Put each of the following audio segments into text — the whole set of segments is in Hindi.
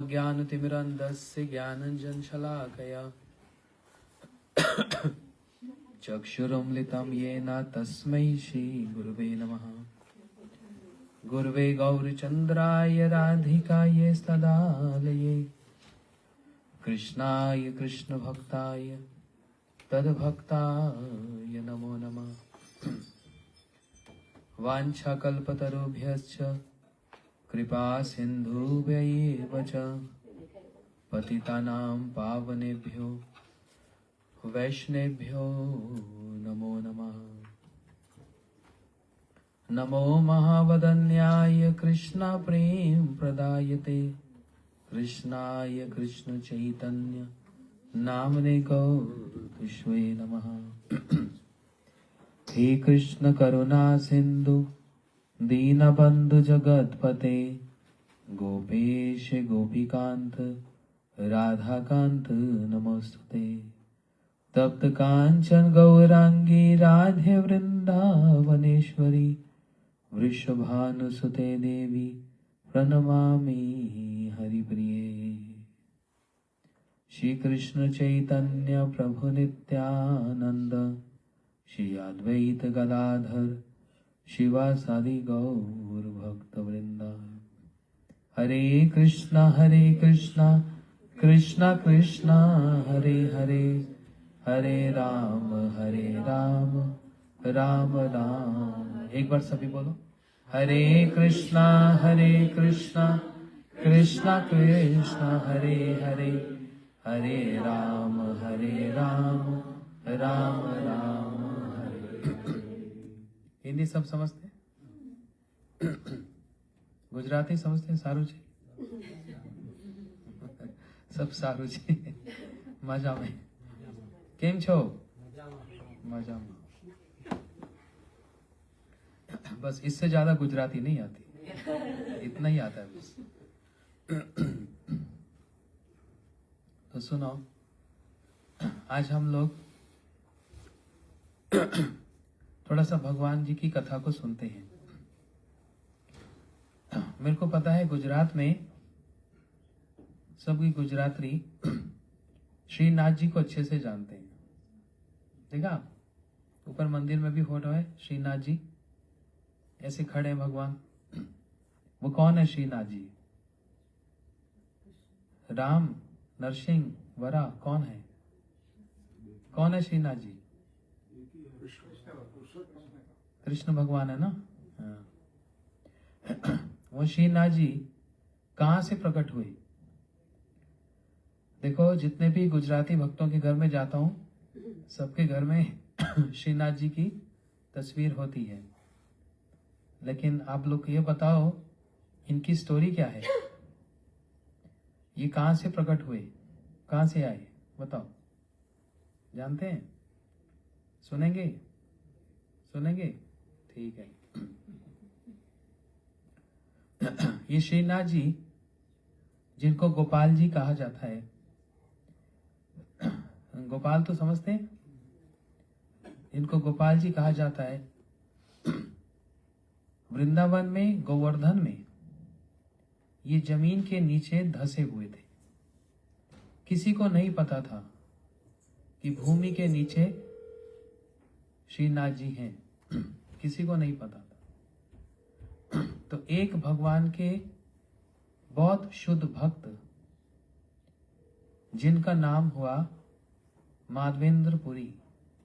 ज्ञानतिमिरन्धस्य ज्ञानाञ्जनशलाकया चक्षुरुन्मिलितं येन तस्मै श्रीगुरुवे नमः। गुरुवे गौरचन्द्राय राधिकायै तदालये कृष्णाय कृष्णभक्ताय तद्भक्ताय नमो नमः। वाञ्छाकल्पतरुभ्यश्च कृपा सिन्धुभ्यैव च पतितानां पावनेभ्यो वैष्णवेभ्यो नमो नमः। नमो महावदन्याय कृष्ण प्रेम प्रदायते कृष्णाय कृष्ण चैतन्य नामने गौरवे नमः। हे कृष्ण करुणा सिंधु दीनबंधु जगतपते गोपेश गोपीकांत राधाकांत नमोस्तुते। तप्त कांचन गौरांगी राधे वृंदावनेश्वरी वृषभानुसुते देवी प्रणमामि हरिप्रिये। श्री कृष्ण चैतन्य प्रभु नित्यानंद श्री अद्वैत गदाधर शिवासादि गौर भक्त वृंदा। हरे कृष्णा कृष्णा कृष्णा हरे हरे, हरे राम राम राम। एक बार सभी बोलो, हरे कृष्णा कृष्णा कृष्णा हरे हरे, हरे राम राम राम हरे। हिंदी सब समझते हैं? गुजराती समझते हैं? सारू जी सब सारू जी मजा में केम छो? मजा में। बस इससे ज्यादा गुजराती नहीं आती, इतना ही आता है बस। तो सुनो, आज हम लोग थोड़ा सा भगवान जी की कथा को सुनते हैं। मेरे को पता है गुजरात में सभी गुजराती श्रीनाथ जी को अच्छे से जानते हैं। देखा ऊपर मंदिर में भी फोटो है श्रीनाथ जी, ऐसे खड़े हैं भगवान। वो कौन है श्रीनाथ जी? राम नरसिंह वरा कौन है? कौन है श्रीनाथ जी? कृष्ण भगवान है ना। वो श्रीनाथ जी कहां से प्रकट हुए? देखो जितने भी गुजराती भक्तों के घर में जाता हूं, सबके घर में श्रीनाथ जी की तस्वीर होती है। लेकिन आप लोग ये बताओ, इनकी स्टोरी क्या है? ये कहां से प्रकट हुए, कहां से आए? बताओ, जानते हैं? सुनेंगे? ठीक है। ये श्रीनाथ जी जिनको गोपाल जी कहा जाता है, गोपाल तो समझते हैं? इनको गोपाल जी कहा जाता है। वृंदावन में गोवर्धन में ये जमीन के नीचे धसे हुए थे। किसी को नहीं पता था कि भूमि के नीचे श्रीनाथ जी हैं, किसी को नहीं पता था। तो एक भगवान के बहुत शुद्ध भक्त जिनका नाम हुआ माधवेंद्रपुरी।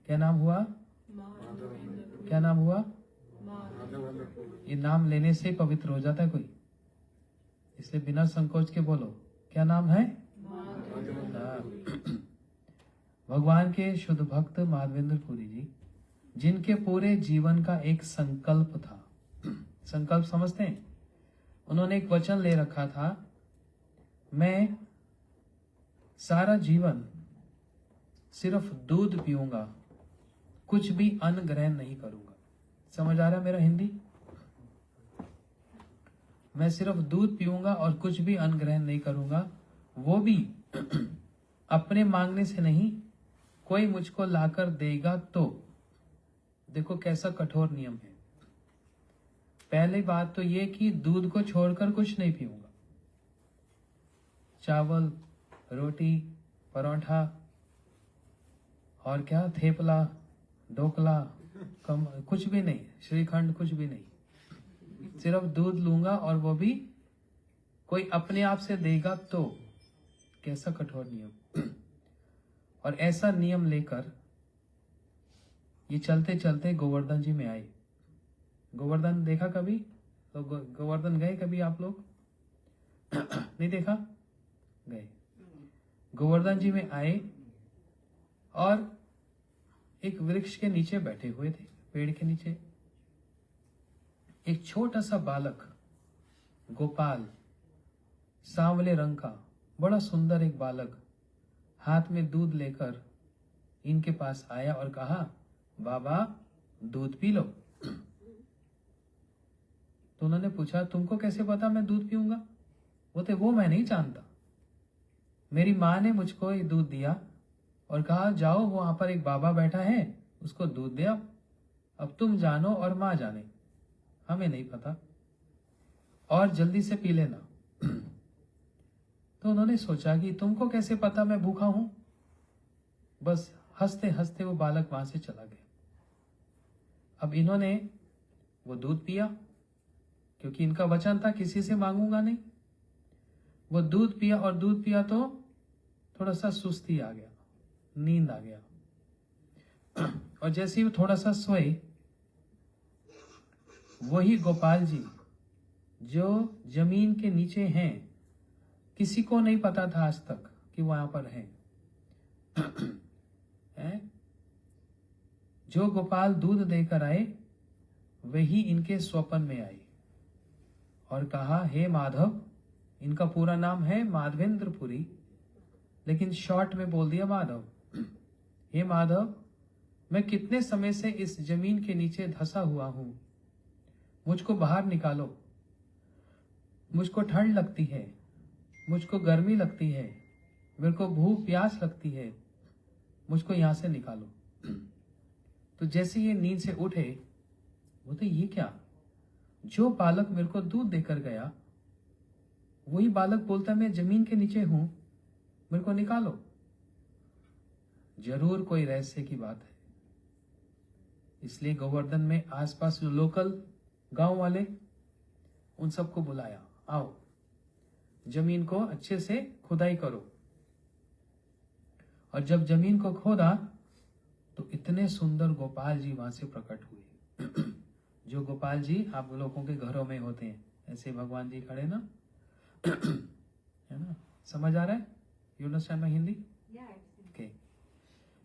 क्या नाम हुआ? क्या नाम हुआ? ये नाम लेने से पवित्र हो जाता है कोई, इसलिए बिना संकोच के बोलो, क्या नाम है? भगवान के शुद्ध भक्त माधवेंद्रपुरी जी, जिनके पूरे जीवन का एक संकल्प था। संकल्प समझते हैं? उन्होंने एक वचन ले रखा था, मैं सारा जीवन सिर्फ दूध पीऊंगा, कुछ भी अन्न ग्रहण नहीं करूंगा। समझ आ रहा है मेरा हिंदी? मैं सिर्फ दूध पीऊंगा और कुछ भी अन्न ग्रहण नहीं करूंगा, वो भी अपने मांगने से नहीं, कोई मुझको लाकर देगा तो। देखो कैसा कठोर नियम है। पहली बात तो ये कि दूध को छोड़कर कुछ नहीं पीऊंगा। चावल, रोटी, परोठा और क्या, थेपला, ढोकला, कुछ भी नहीं, श्रीखंड कुछ भी नहीं, सिर्फ दूध लूंगा और वो भी कोई अपने आप से देगा तो। कैसा कठोर नियम। और ऐसा नियम लेकर ये चलते चलते गोवर्धन जी में आए। गोवर्धन देखा कभी? तो गोवर्धन गए कभी आप लोग? नहीं देखा? गए। गोवर्धन जी में आए और एक वृक्ष के नीचे बैठे हुए थे, पेड़ के नीचे। एक छोटा सा बालक, गोपाल, सांवले रंग का बड़ा सुंदर एक बालक, हाथ में दूध लेकर इनके पास आया और कहा, बाबा दूध पी लो। तो उन्होंने पूछा, तुमको कैसे पता मैं दूध पीऊंगा? बोलते, वो मैं नहीं जानता, मेरी माँ ने मुझको ये दूध दिया और कहा जाओ वहां पर एक बाबा बैठा है, उसको दूध दे। अब तुम जानो और माँ जाने, हमें नहीं पता, और जल्दी से पी लेना। तो उन्होंने सोचा कि तुमको कैसे पता मैं भूखा हूं? बस हंसते हंसते वो बालक वहां से चला गया। अब इन्होंने वो दूध पिया, क्योंकि इनका वचन था किसी से मांगूंगा नहीं। वो दूध पिया और दूध पिया तो थोड़ा सा सुस्ती आ गया, नींद आ गया। और जैसे ही वो थोड़ा सा सोए, वही गोपाल जी जो जमीन के नीचे हैं, किसी को नहीं पता था आज तक कि वहां पर है, जो गोपाल दूध देकर आए वही इनके स्वप्न में आए और कहा, हे माधव, इनका पूरा नाम है माधवेंद्रपुरी, लेकिन शॉर्ट में बोल दिया माधव। हे माधव, मैं कितने समय से इस जमीन के नीचे धंसा हुआ हूं, मुझको बाहर निकालो, मुझको ठंड लगती है, मुझको गर्मी लगती है, मेरे को भूख प्यास लगती है, मुझको यहां से निकालो। तो जैसे ये नींद से उठे, बोलते, ये क्या, जो बालक मेरे को दूध देकर गया वही बालक बोलता मैं जमीन के नीचे हूं, मेरे को निकालो। जरूर कोई रहस्य की बात है। इसलिए गोवर्धन में आसपास जो लोकल गांव वाले, उन सबको बुलाया, आओ जमीन को अच्छे से खुदाई करो। और जब जमीन को खोदा तो इतने सुंदर गोपाल जी वहां से प्रकट हुए। जो गोपाल जी आप लोगों के घरों में होते हैं, ऐसे भगवान जी खड़े ना, है ना? समझ आ रहा है? You understand my Hindi? Okay.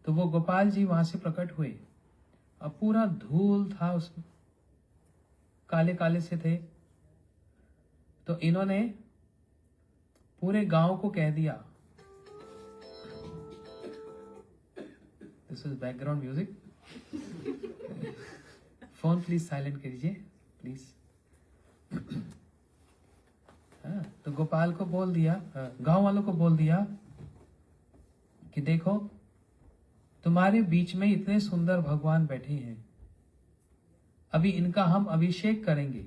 तो वो गोपाल जी वहां से प्रकट हुए। अब पूरा धूल था उसमें, काले काले से थे। तो इन्होंने पूरे गांव को कह दिया, this is background music, phone please silent कीजिए प्लीज। तो गोपाल को बोल दिया, गांव वालों को बोल दिया कि देखो तुम्हारे बीच में इतने सुंदर भगवान बैठे हैं, अभी इनका हम अभिषेक करेंगे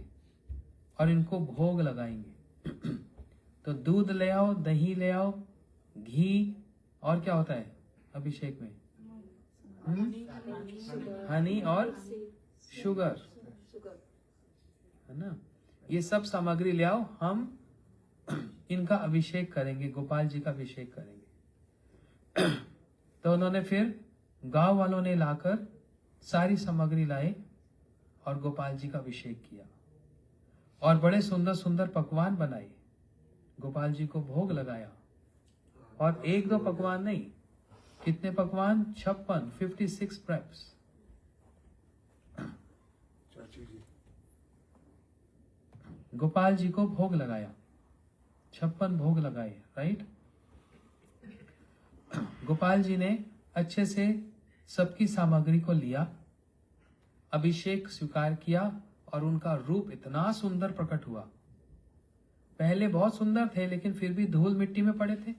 और इनको भोग लगाएंगे। तो दूध ले आओ, दही ले आओ, घी, और क्या होता है अभिषेक में? हनी और शुगर, है ना? ये सब सामग्री ले आओ, हम इनका अभिषेक करेंगे, गोपाल जी का अभिषेक करेंगे। तो उन्होंने फिर गांव वालों ने लाकर सारी सामग्री लाए और गोपाल जी का अभिषेक किया और बड़े सुंदर सुंदर पकवान बनाए, गोपाल जी को भोग लगाया। और एक दो पकवान नहीं, कितने पकवान? 56 प्रेप्स। गोपाल जी को भोग लगाया, 56 भोग लगाए, राइट? गोपाल जी ने अच्छे से सबकी सामग्री को लिया, अभिषेक स्वीकार किया और उनका रूप इतना सुंदर प्रकट हुआ। पहले बहुत सुंदर थे लेकिन फिर भी धूल मिट्टी में पड़े थे,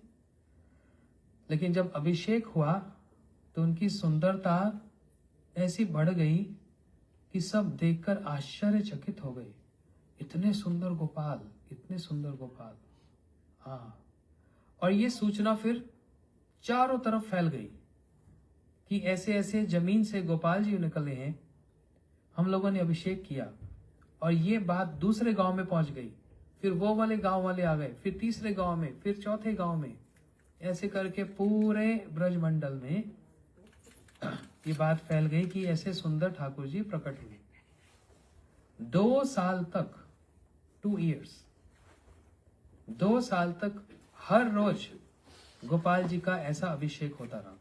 लेकिन जब अभिषेक हुआ तो उनकी सुंदरता ऐसी बढ़ गई कि सब देखकर आश्चर्यचकित हो गए। इतने सुंदर गोपाल, इतने सुंदर गोपाल। हाँ, और ये सूचना फिर चारों तरफ फैल गई कि ऐसे ऐसे जमीन से गोपाल जी निकले हैं, हम लोगों ने अभिषेक किया। और ये बात दूसरे गांव में पहुंच गई, फिर वो वाले गांव वाले आ गए, फिर तीसरे गांव में, फिर चौथे गांव में, ऐसे करके पूरे ब्रजमंडल में ये बात फैल गई कि ऐसे सुंदर ठाकुर जी प्रकट हुए। 2 साल तक, 2 years, 2 साल तक हर रोज गोपाल जी का ऐसा अभिषेक होता रहा।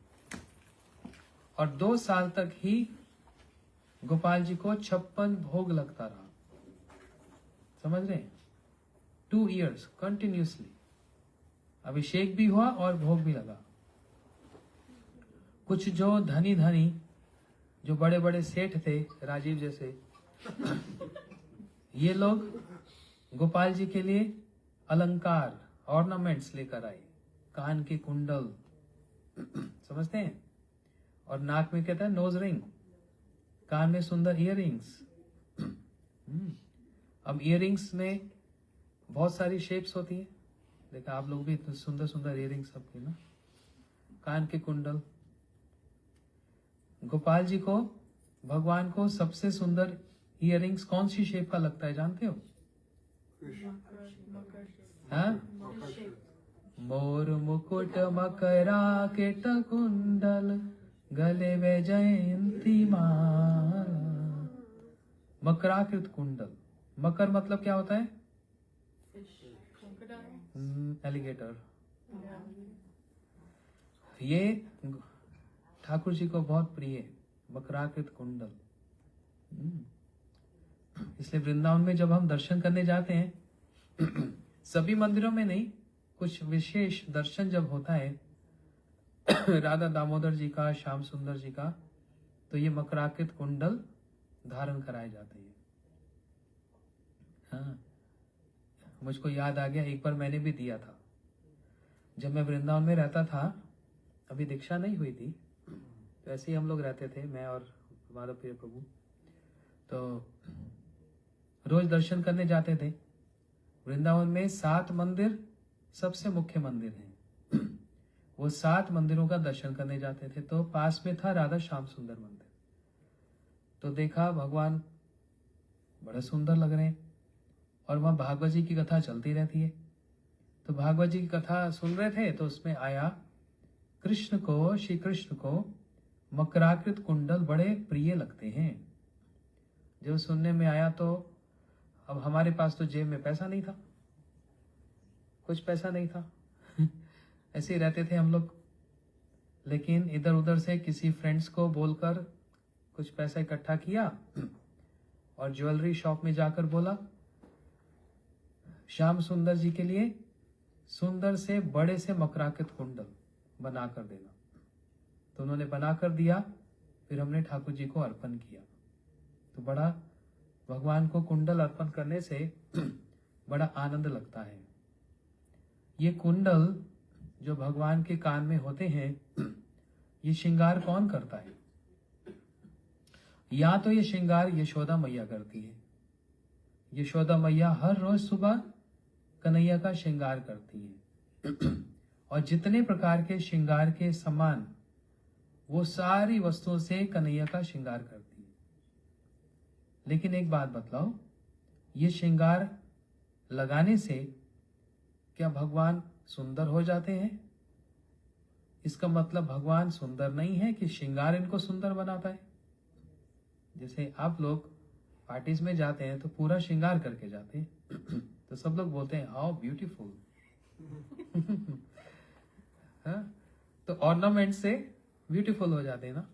और 2 साल तक ही गोपाल जी को 56 भोग लगता रहा। समझ रहे? 2 years कंटिन्यूसली अभिषेक भी हुआ और भोग भी लगा। कुछ जो धनी धनी, जो बड़े बड़े सेठ थे, राजीव जैसे, ये लोग गोपाल जी के लिए अलंकार, ऑर्नामेंट्स लेकर आए, कान के कुंडल, समझते हैं, और नाक में कहता है नोज रिंग, कान में सुंदर इयररिंग्स। अब इयररिंग्स में बहुत सारी शेप्स होती है, देखा आप लोग भी इतने सुंदर सुंदर इयररिंग्स सबके ना, कान के कुंडल। गोपाल जी को, भगवान को सबसे सुंदर इयररिंग्स कौन सी शेप का लगता है जानते हो? हाँ? मोर मुकुट मकराकेट कुंडल गले में जयंती माला। मकराकृत कुंडल, मकर मतलब क्या होता है? एलिगेटर। ये ठाकुर जी को बहुत प्रिय है, मकराकृत कुंडल। इसलिए वृंदावन में जब हम दर्शन करने जाते हैं, सभी मंदिरों में नहीं, कुछ विशेष दर्शन जब होता है राधा दामोदर जी का, श्याम सुंदर जी का, तो ये मकराकृत कुंडल धारण कराए जाते हैं। हाँ, मुझको याद आ गया, एक बार मैंने भी दिया था जब मैं वृंदावन में रहता था। अभी दीक्षा नहीं हुई थी, तो ऐसे ही हम लोग रहते थे, मैं और हमारा प्रिय प्रभु। तो रोज दर्शन करने जाते थे। वृंदावन में 7 मंदिर सबसे मुख्य मंदिर हैं। वो 7 मंदिरों का दर्शन करने जाते थे। तो पास में था राधा श्याम सुंदर मंदिर। तो देखा भगवान बड़े सुंदर लग रहे हैं, और वहां भागवत जी की कथा चलती रहती है। तो भागवत जी की कथा सुन रहे थे, तो उसमें आया कृष्ण को, श्री कृष्ण को मकराकृत कुंडल बड़े प्रिय लगते हैं। जब सुनने में आया, तो अब हमारे पास तो जेब में पैसा नहीं था, कुछ पैसा नहीं था ऐसे ही रहते थे हम लोग। लेकिन इधर उधर से किसी फ्रेंड्स को बोलकर कुछ पैसा इकट्ठा किया, और ज्वेलरी शॉप में जाकर बोला श्याम सुंदर जी के लिए सुंदर से बड़े से मकराकृत कुंडल बना कर देना। तो उन्होंने बना कर दिया, फिर हमने ठाकुर जी को अर्पण किया। तो बड़ा भगवान को कुंडल अर्पण करने से बड़ा आनंद लगता है। ये कुंडल जो भगवान के कान में होते हैं, ये श्रृंगार कौन करता है? या तो ये श्रृंगार यशोदा मैया करती है। यशोदा मैया हर रोज सुबह कन्हैया का श्रृंगार करती है, और जितने प्रकार के श्रृंगार के सामान, वो सारी वस्तुओं से कन्हैया का श्रृंगार करती है। लेकिन एक बात बतलाओ, ये श्रृंगार लगाने से क्या भगवान सुंदर हो जाते हैं? इसका मतलब भगवान सुंदर नहीं है कि श्रृंगार इनको सुंदर बनाता है। जैसे आप लोग पार्टीज में जाते हैं तो पूरा श्रृंगार करके जाते हैं, तो सब लोग बोलते हैं हाउ ब्यूटीफुल हाँ? तो ऑर्नामेंट से ब्यूटीफुल हो जाते हैं ना।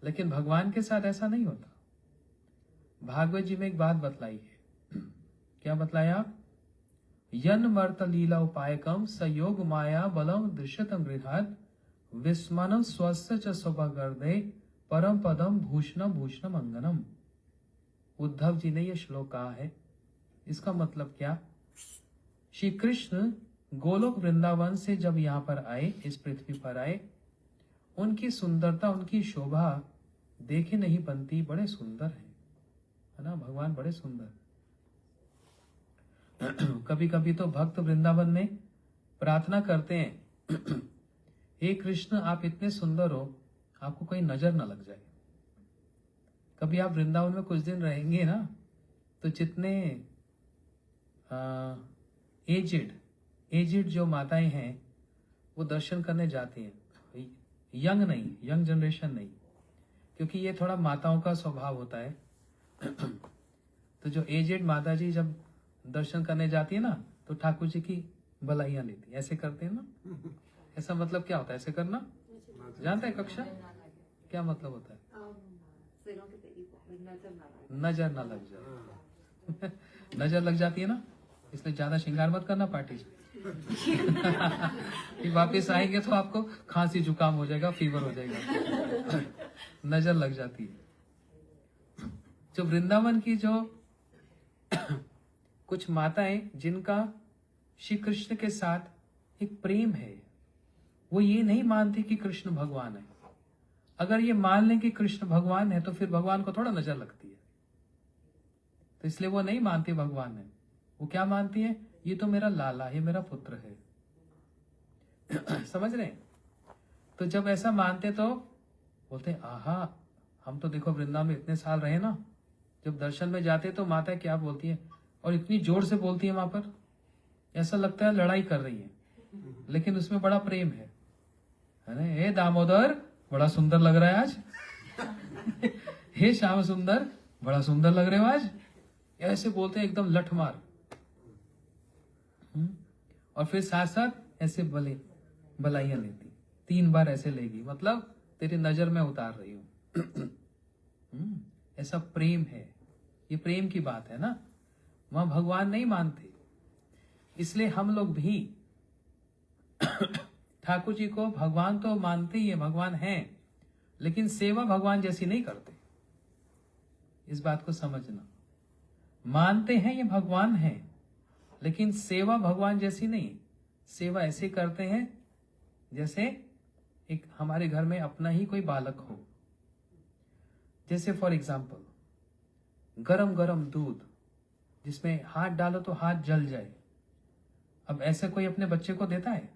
लेकिन भगवान के साथ ऐसा नहीं होता। भागवत जी में एक बात बतलाई है। क्या बतलाया? यन मर्त लीला उपायकम सयोग माया बलम दृश्यतम गृहात विस्मनम स्वस्य च स्वभगर्दे परम पदम भूषणम भूषणम अंगनम। उद्धव जी ने यह श्लोक कहा है। इसका मतलब क्या? श्री कृष्ण गोलोक वृंदावन से जब यहाँ पर आए, इस पृथ्वी पर आए, उनकी सुंदरता, उनकी शोभा देखे नहीं बनती। बड़े सुंदर है ना भगवान, बड़े सुंदर। कभी कभी तो भक्त वृंदावन में प्रार्थना करते हैं, हे कृष्ण आप इतने सुंदर हो, आपको कोई नजर ना लग जाए। कभी आप वृंदावन में कुछ दिन रहेंगे ना, तो जितने एजिड जो माताएं हैं वो दर्शन करने जाती हैं, यंग जनरेशन नहीं, क्योंकि ये थोड़ा माताओं का स्वभाव होता है। तो जो एजेड माता जी जब दर्शन करने जाती है ना, तो ठाकुर जी की बलाइयां लेती, ऐसे करते हैं ना। ऐसा मतलब क्या होता है ऐसे करना, जानते हैं कक्षा क्या मतलब होता है? नजर ना लग जाए। नजर लग जाती है ना, इसलिए ज्यादा श्रृंगार मत करना पार्टी से। वापिस आएंगे तो आपको खांसी जुकाम हो जाएगा, फीवर हो जाएगा। नजर लग जाती है। जो वृंदावन की जो कुछ माताएं जिनका श्री कृष्ण के साथ एक प्रेम है, वो ये नहीं मानती कि कृष्ण भगवान है। अगर ये मान लें कि कृष्ण भगवान है तो फिर भगवान को थोड़ा नजर लगती है, तो इसलिए वो नहीं मानती भगवान है। वो क्या मानती है, ये तो मेरा लाला, ये मेरा पुत्र है। समझ रहे हैं? तो जब ऐसा मानते तो बोलते आहा, हम तो देखो वृंदावन में इतने साल रहे ना, जब दर्शन में जाते तो माता क्या बोलती है, और इतनी जोर से बोलती है वहां पर, ऐसा लगता है लड़ाई कर रही है, लेकिन उसमें बड़ा प्रेम है ना। हे दामोदर बड़ा सुंदर लग रहा है आज। हे श्याम सुंदर बड़ा सुंदर लग रहे हो आज, ऐसे बोलते हैं एकदम लठमार। और फिर साथ साथ ऐसे बलाइयां लेती, 3 बार ऐसे लेगी, मतलब तेरी नजर में उतार रही हूं। ऐसा प्रेम है, ये प्रेम की बात है ना। वहां भगवान नहीं मानते, इसलिए हम लोग भी ठाकुर जी को भगवान तो मानते ही है, भगवान हैं, लेकिन सेवा भगवान जैसी नहीं करते। इस बात को समझना, मानते हैं ये भगवान है, लेकिन सेवा भगवान जैसी नहीं। सेवा ऐसे करते हैं जैसे एक हमारे घर में अपना ही कोई बालक हो। जैसे फॉर एग्जाम्पल गरम गरम दूध जिसमें हाथ डालो तो हाथ जल जाए, अब ऐसे कोई अपने बच्चे को देता है?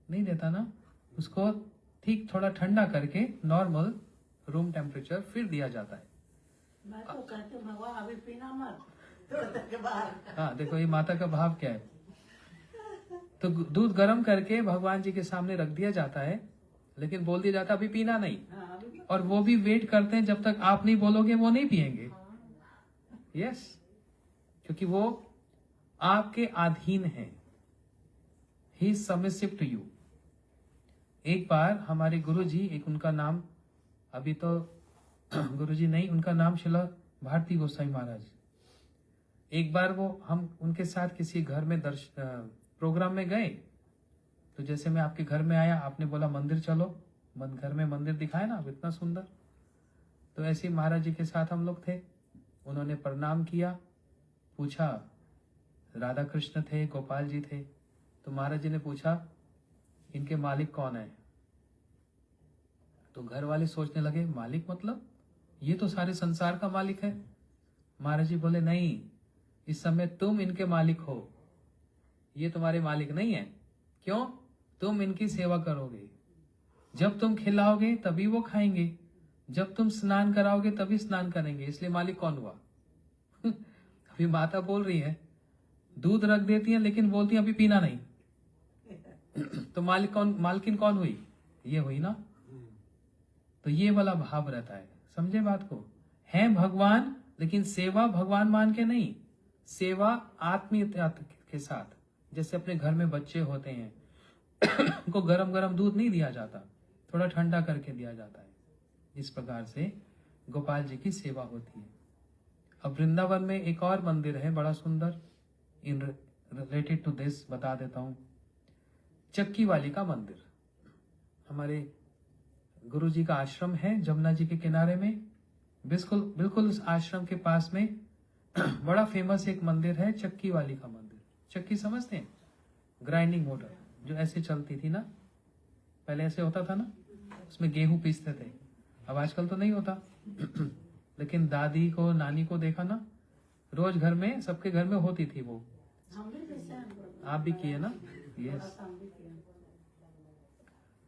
नहीं देता ना। उसको ठीक थोड़ा ठंडा करके नॉर्मल रूम टेम्परेचर फिर दिया जाता है। मैं तो कहती हूँ भगवान अभी पीना मत। हाँ देखो ये माता का भाव क्या है। तो दूध गर्म करके भगवान जी के सामने रख दिया जाता है, लेकिन बोल दिया जाता है अभी पीना नहीं। और वो भी वेट करते हैं जब तक आप नहीं बोलोगे वो नहीं पिएंगे। यस, क्योंकि वो आपके अधीन है। He is submissive to you. एक बार हमारे गुरुजी, एक उनका नाम अभी तो गुरुजी नहीं, उनका नाम शिला भारती गोसाई महाराज। एक बार वो हम उनके साथ किसी घर में प्रोग्राम में गए, तो जैसे मैं आपके घर में आया, आपने बोला मंदिर चलो, घर में मंदिर दिखाए ना इतना सुंदर। तो ऐसे ही महाराज जी के साथ हम लोग थे। उन्होंने प्रणाम किया, पूछा, राधा कृष्ण थे, गोपाल जी थे। तो महाराज जी ने पूछा इनके मालिक कौन है? तो घर वाले सोचने लगे मालिक मतलब ये तो सारे संसार का मालिक है। महाराज जी बोले नहीं, इस समय तुम इनके मालिक हो, ये तुम्हारे मालिक नहीं है। क्यों? तुम इनकी सेवा करोगे। जब तुम खिलाओगे तभी वो खाएंगे, जब तुम स्नान कराओगे तभी स्नान करेंगे, इसलिए मालिक कौन हुआ? अभी माता बोल रही है, दूध रख देती है लेकिन बोलती है अभी पीना नहीं। तो मालिक कौन, मालकिन कौन हुई? ये हुई ना। तो ये वाला भाव रहता है, समझे बात को। है भगवान, लेकिन सेवा भगवान मान के नहीं, सेवा आत्मीयता के साथ। जैसे अपने घर में बच्चे होते हैं, उनको गरम गरम दूध नहीं दिया जाता, थोड़ा ठंडा करके दिया जाता है। इस प्रकार से गोपाल जी की सेवा होती है। अब वृंदावन में एक और मंदिर है बड़ा सुंदर, इन रिलेटेड टू दिस बता देता हूं। चक्की वाली का मंदिर, हमारे गुरु जी का आश्रम है जमुना जी के किनारे में, बिल्कुल उस आश्रम के पास में बड़ा फेमस एक मंदिर है, चक्की वाली का मंदिर। चक्की समझते हैं? ग्राइंडिंग मोटर जो ऐसे चलती थी ना, पहले ऐसे होता था ना, उसमें गेहूं पीसते थे। अब आजकल तो नहीं होता। लेकिन दादी को, नानी को देखा ना, रोज घर में, सबके घर में होती थी वो। आप भी किए ना? यस आसान भी किया।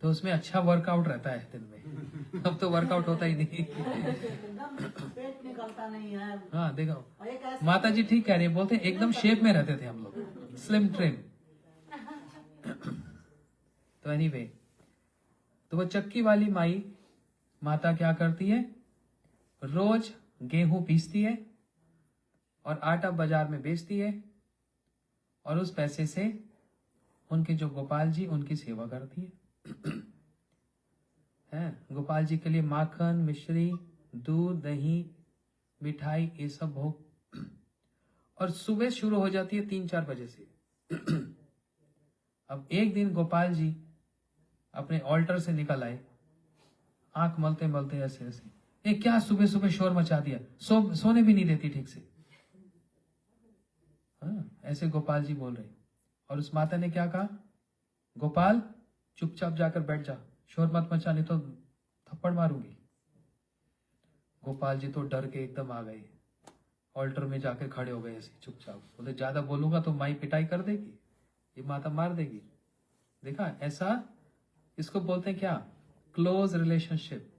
तो उसमें अच्छा वर्कआउट रहता है दिन में। अब तो वर्कआउट होता ही नहीं। एकदम पेट निकलता नहीं है। हाँ देखो, और एक ऐसा माता जी ठीक कह रही है, बोलते हैं एकदम शेप में रहते थे हम लोग, स्लिम ट्रिम। तो एनीवे, तो वो चक्की वाली माई माता क्या करती है, रोज गेहूं पीसती है और आटा बाजार में बेचती है, और उस पैसे से उनके जो गोपाल जी उनकी सेवा करती है। गोपाल जी के लिए माखन, मिश्री, दूध, दही, मिठाई, ये सब भोग। और सुबह शुरू हो जाती है 3-4 बजे से। अब एक दिन गोपाल जी अपने ऑल्टर से निकल आए, आंख मलते मलते ऐसे ऐसे, ये क्या सुबह सुबह शोर मचा दिया, सोने भी नहीं देती ठीक से। हाँ, ऐसे गोपाल जी बोल रहे। और उस माता ने क्या कहा, गोपाल चुपचाप जाकर बैठ जा, शोर मत मचा, नहीं तो थप्पड़ मारूंगी। गोपाल जी तो डर के एकदम आ गए, ऑल्टर में जाके खड़े हो गए ऐसे चुपचाप। बोले ज्यादा बोलूंगा तो माई पिटाई कर देगी, ये माता मार देगी। देखा, ऐसा इसको बोलते हैं क्या, क्लोज रिलेशनशिप।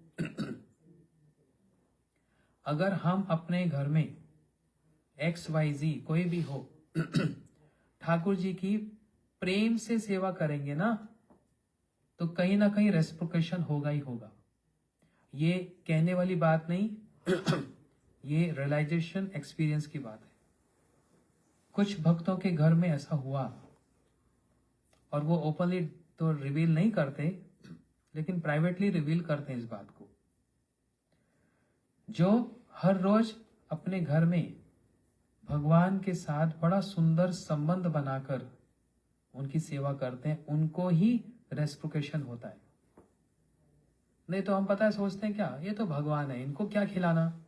अगर हम अपने घर में XYZ कोई भी हो, ठाकुर जी की प्रेम से सेवा करेंगे ना, तो कहीं ना कहीं रेस्प्रोकेशन होगा ही होगा। ये कहने वाली बात नहीं, ये रियलाइजेशन एक्सपीरियंस की बात है। कुछ भक्तों के घर में ऐसा हुआ, और वो ओपनली तो रिवील नहीं करते, लेकिन प्राइवेटली रिवील करते हैं इस बात को। जो हर रोज अपने घर में भगवान के साथ बड़ा सुंदर संबंध बनाकर उनकी सेवा करते हैं, उनको ही रेस्प्रोकेशन होता है। नहीं तो हम पता है सोचते हैं क्या, ये तो भगवान है, इनको क्या खिलाना,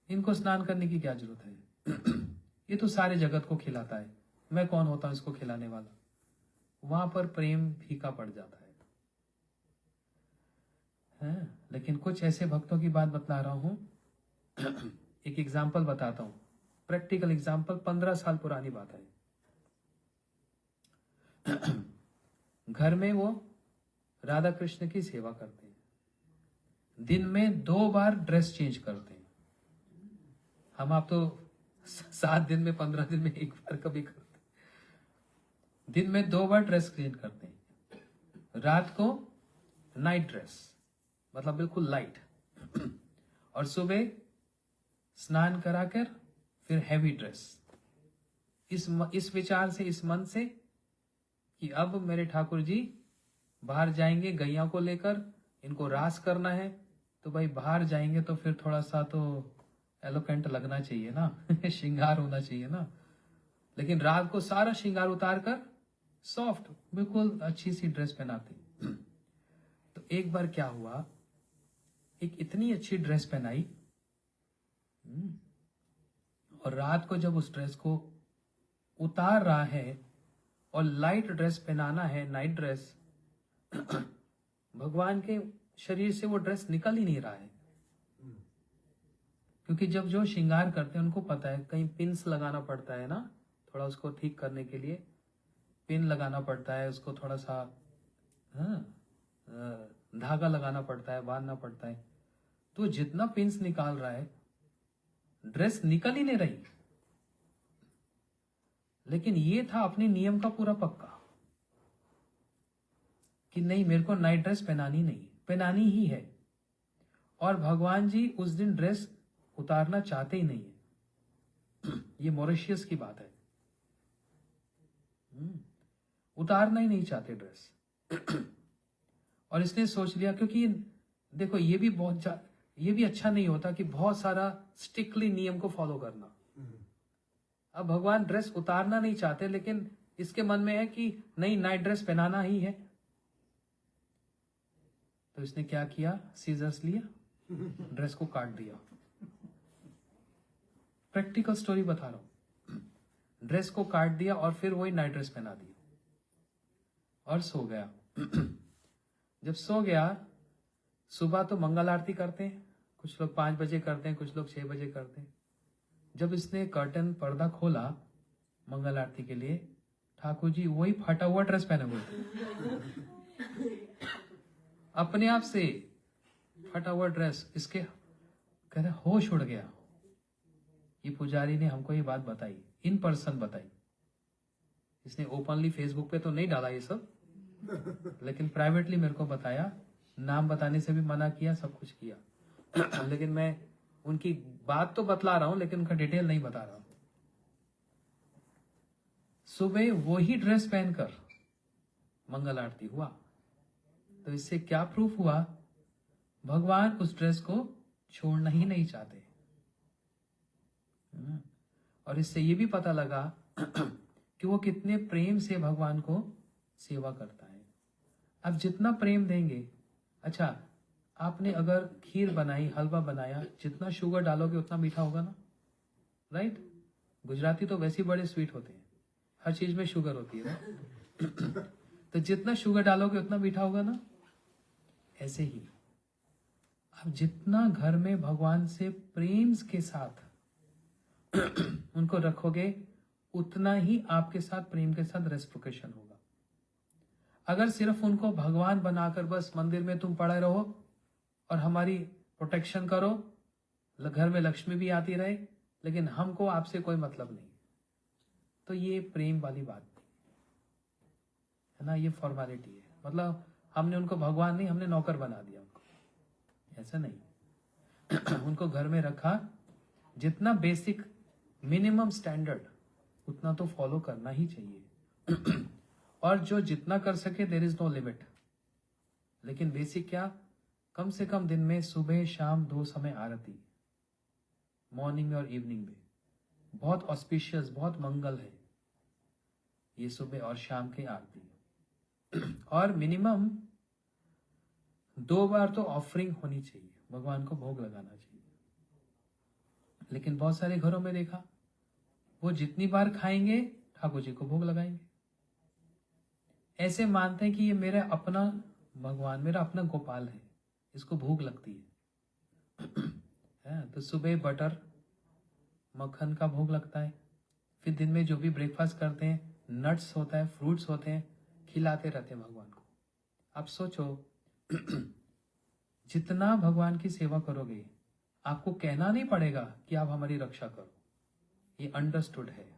इनको स्नान करने की क्या जरूरत है, ये तो सारे जगत को खिलाता है, मैं कौन होता हूं इसको खिलाने वाला। वहां पर प्रेम फीका पड़ जाता है। लेकिन कुछ ऐसे भक्तों की बात बता रहा हूं। एक एग्जाम्पल बताता हूं, प्रैक्टिकल एग्जाम्पल, 15 साल पुरानी बात है। घर में वो राधा कृष्ण की सेवा करते हैं, दिन में 2 बार ड्रेस चेंज करते हैं। हम आप तो 7 दिन में, 15 दिन में 1 बार कभी करते हैं। दिन में 2 बार ड्रेस चेंज करते हैं। रात को नाइट ड्रेस, मतलब बिल्कुल लाइट, और सुबह स्नान कराकर फिर हैवी ड्रेस। इस विचार से, इस मन से कि अब मेरे ठाकुर जी बाहर जाएंगे गैया को लेकर, इनको रास करना है, तो भाई बाहर जाएंगे तो फिर थोड़ा सा तो एलोकेंट लगना चाहिए ना, श्रृंगार होना चाहिए ना। लेकिन रात को सारा श्रृंगार उतार कर सॉफ्ट बिल्कुल अच्छी सी ड्रेस पहनाते। तो एक बार क्या हुआ, एक इतनी अच्छी ड्रेस पहनाई, और रात को जब उस ड्रेस को उतार रहा है और लाइट ड्रेस पहनाना है, नाइट ड्रेस, भगवान के शरीर से वो ड्रेस निकल ही नहीं रहा है। क्योंकि जब जो श्रृंगार करते हैं उनको पता है कहीं पिंस लगाना पड़ता है ना, थोड़ा उसको ठीक करने के लिए पिन लगाना पड़ता है, उसको थोड़ा सा धागा लगाना पड़ता है, बांधना पड़ता है। तो जितना पिंस निकाल रहा है, ड्रेस निकल ही नहीं रही। लेकिन ये था अपने नियम का पूरा पक्का कि नहीं, मेरे को नाइट ड्रेस पहनानी नहीं, पहनानी ही है। और भगवान जी उस दिन ड्रेस उतारना चाहते ही नहीं है। ये मॉरिशियस की बात है, उतारना ही नहीं चाहते ड्रेस। और इसने सोच लिया, क्योंकि देखो ये भी अच्छा नहीं होता कि बहुत सारा स्ट्रिक्टली नियम को फॉलो करना। अब भगवान ड्रेस उतारना नहीं चाहते, लेकिन इसके मन में है कि नहीं, नाइट ड्रेस पहनाना ही है। तो इसने क्या किया, सीजर्स लिया, ड्रेस को काट दिया। प्रैक्टिकल स्टोरी बता रहा हूं। ड्रेस को काट दिया और फिर वही नाइट ड्रेस पहना दिया और सो गया। जब सो गया, सुबह तो मंगल आरती करते हैं, कुछ लोग 5 बजे करते हैं, कुछ लोग 6 बजे करते हैं। जब इसने कर्टन पर्दा खोला मंगल आरती के लिए, ठाकुर जी वही फटा हुआ ड्रेस पहने हुए थे, अपने आप से फटा हुआ ड्रेस। इसके कह रहे होश उड़ गया। ये पुजारी ने हमको ये बात बताई, इन पर्सन बताई। इसने ओपनली फेसबुक पे तो नहीं डाला ये सब, लेकिन प्राइवेटली मेरे को बताया, नाम बताने से भी मना किया, सब कुछ किया। लेकिन मैं उनकी बात तो बतला रहा हूं, लेकिन उनका डिटेल नहीं बता रहा हूं। सुबह वही ड्रेस पहनकर मंगल आरती हुआ। तो इससे क्या प्रूफ हुआ? भगवान उस ड्रेस को छोड़ना ही नहीं चाहते। और इससे ये भी पता लगा कि वो कितने प्रेम से भगवान को सेवा करता है। अब जितना प्रेम देंगे, अच्छा आपने अगर खीर बनाई, हलवा बनाया, जितना शुगर डालोगे उतना मीठा होगा ना, राइट? गुजराती तो वैसे ही बड़े स्वीट होते हैं, हर चीज में शुगर होती है ना? तो जितना शुगर डालोगे उतना मीठा होगा ना। ऐसे ही आप जितना घर में भगवान से प्रेम के साथ उनको रखोगे, उतना ही आपके साथ प्रेम के साथ रेस्प्रोकेशन होगा। अगर सिर्फ उनको भगवान बनाकर बस मंदिर में तुम पड़े रहो और हमारी प्रोटेक्शन करो, घर में लक्ष्मी भी आती रहे, लेकिन हमको आपसे कोई मतलब नहीं, तो ये प्रेम वाली बात है ना, ये फॉर्मेलिटी है। मतलब हमने उनको भगवान नहीं, हमने नौकर बना दिया उनको, ऐसा नहीं। उनको घर में रखा, जितना बेसिक मिनिमम स्टैंडर्ड उतना तो फॉलो करना ही चाहिए। और जो जितना कर सके, देयर इज नो लिमिट। लेकिन बेसिक क्या, कम से कम दिन में सुबह शाम 2 समय आरती, मॉर्निंग में और इवनिंग में, बहुत ऑस्पिशियस, बहुत मंगल है ये सुबह और शाम की आरती। और मिनिमम 2 बार तो ऑफरिंग होनी चाहिए, भगवान को भोग लगाना चाहिए। लेकिन बहुत सारे घरों में देखा, वो जितनी बार खाएंगे ठाकुर जी को भोग लगाएंगे। ऐसे मानते हैं कि ये मेरा अपना भगवान, मेरा अपना गोपाल है, इसको भूख लगती है। तो सुबह बटर मक्खन का भोग लगता है, फिर दिन में जो भी ब्रेकफास्ट करते हैं, नट्स होता है, फ्रूट्स होते हैं, खिलाते रहते हैं भगवान को। आप सोचो, जितना भगवान की सेवा करोगे, आपको कहना नहीं पड़ेगा कि आप हमारी रक्षा करो, ये अंडरस्टूड है।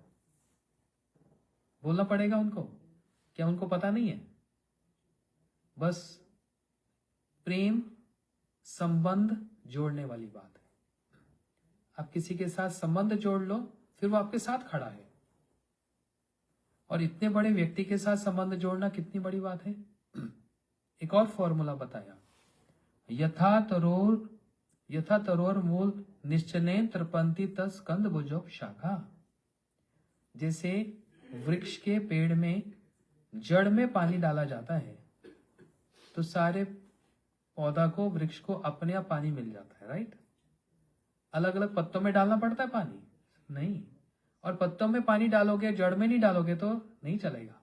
बोलना पड़ेगा उनको, क्या उनको पता नहीं है? बस प्रेम संबंध जोड़ने वाली बात है। आप किसी के साथ संबंध जोड़ लो, फिर वो आपके साथ खड़ा है। और इतने बड़े व्यक्ति के साथ संबंध जोड़ना कितनी बड़ी बात है। एक और फॉर्मूला बताया, यथा तरोर मूल निश्चलेन तृपंती तस् कंद भुजो शाखा। जैसे वृक्ष के पेड़ में जड़ में पानी डाला जाता है, तो सारे पौधा को, वृक्ष को अपने आप पानी मिल जाता है, राइट? अलग अलग पत्तों में डालना पड़ता है पानी? नहीं। और पत्तों में पानी डालोगे, जड़ में नहीं डालोगे तो नहीं चलेगा।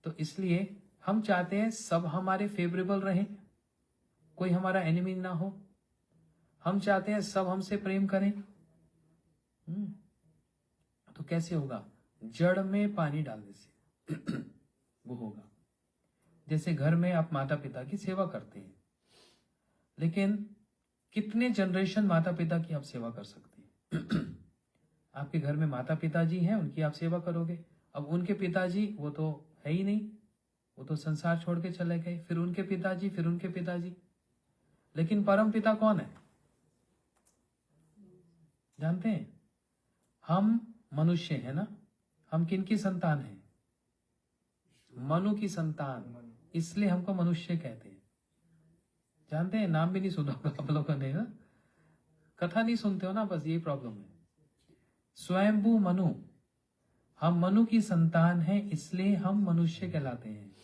तो इसलिए हम चाहते हैं सब हमारे फेवरेबल रहे, कोई हमारा एनिमी ना हो। हम चाहते हैं सब हमसे प्रेम करें। तो कैसे होगा? जड़ में पानी डालने से वो होगा। जैसे घर में आप माता पिता की सेवा करते हैं, लेकिन कितने जनरेशन माता पिता की आप सेवा कर सकते हैं? आपके घर में माता पिताजी हैं, उनकी आप सेवा करोगे। अब उनके पिताजी वो तो है ही नहीं, वो तो संसार छोड़ के चले गए, फिर उनके पिताजी, फिर उनके पिताजी। लेकिन परम पिता कौन है जानते हैं? हम मनुष्य हैं ना। हम किनकी संतान हैं? मनु की संतान, इसलिए हमको मनुष्य कहते हैं। जानते हैं? नाम भी नहीं सुना होगा आप लोगों ने, कथा नहीं सुनते हो ना, बस यही प्रॉब्लम है। स्वयंभू मनु, हम मनु की संतान हैं, इसलिए हम मनुष्य कहलाते हैं।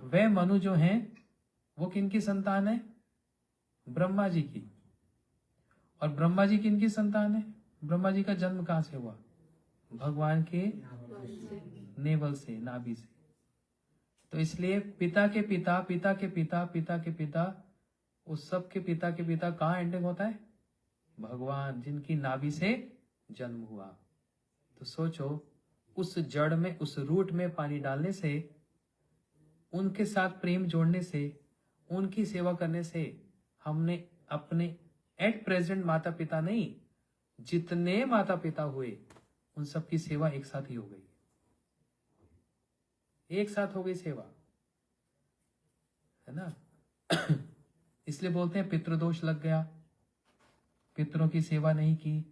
वे मनु जो हैं वो किनकी संतान है? ब्रह्मा जी की। और ब्रह्मा जी किनकी संतान है? ब्रह्मा जी का जन्म कहां से हुआ? भगवान के नेवल से, नाभि से। तो इसलिए पिता के पिता, पिता के पिता, पिता के पिता, उस सब के पिता के पिता कहाँ एंडिंग होता है? भगवान, जिनकी नाभि से जन्म हुआ। तो सोचो, उस जड़ में, उस रूट में पानी डालने से, उनके साथ प्रेम जोड़ने से, उनकी सेवा करने से हमने अपने एट प्रेजेंट माता पिता नहीं, जितने माता पिता हुए उन सब की सेवा एक साथ ही हो गई, एक साथ हो गई सेवा, है ना। इसलिए बोलते हैं पितृदोष लग गया, पितरों की सेवा नहीं की,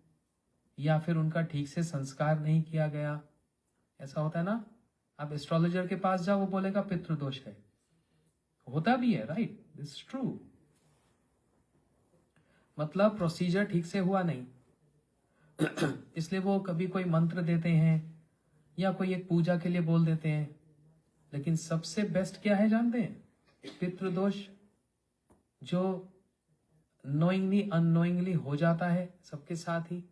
या फिर उनका ठीक से संस्कार नहीं किया गया। ऐसा होता है ना, आप एस्ट्रोलॉजर के पास जाओ, वो बोलेगा पितृदोष है, होता भी है, राइट, दिस ट्रू। मतलब प्रोसीजर ठीक से हुआ नहीं। इसलिए वो कभी कोई मंत्र देते हैं या कोई एक पूजा के लिए बोल देते हैं, लेकिन सबसे बेस्ट क्या है जानते हैं? पितृदोष, जो नोइंगली अननोइंगली हो जाता है सबके साथ ही।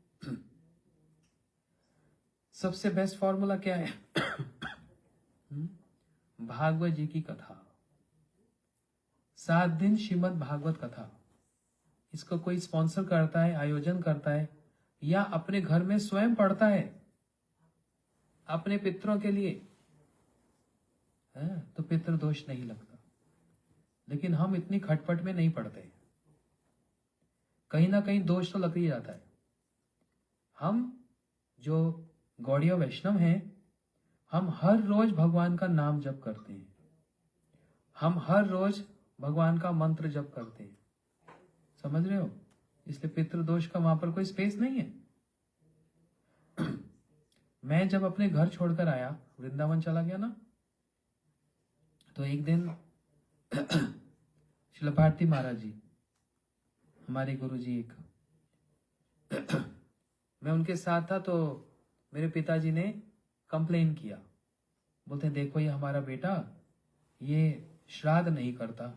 सबसे बेस्ट फॉर्मूला क्या है? भागवत जी की कथा, 7 दिन श्रीमद् भागवत कथा। इसको कोई स्पॉन्सर करता है, आयोजन करता है, या अपने घर में स्वयं पढ़ता है अपने पितरों के लिए, तो पितृदोष नहीं लगता। लेकिन हम इतनी खटपट में नहीं पढ़ते, कहीं ना कहीं दोष तो लग ही जाता है। हम जो गौड़ीय वैष्णव हैं, हम हर रोज भगवान का नाम जप करते हैं, हम हर रोज भगवान का मंत्र जप करते हैं, समझ रहे हो? इसलिए पितृदोष का वहां पर कोई स्पेस नहीं है। मैं जब अपने घर छोड़कर आया, वृंदावन चला गया ना, तो एक दिन श्रील भारती महाराज जी, हमारे गुरु जी, एक मैं उनके साथ था, तो मेरे पिताजी ने कंप्लेन किया, बोलते देखो ये हमारा बेटा ये श्राद्ध नहीं करता,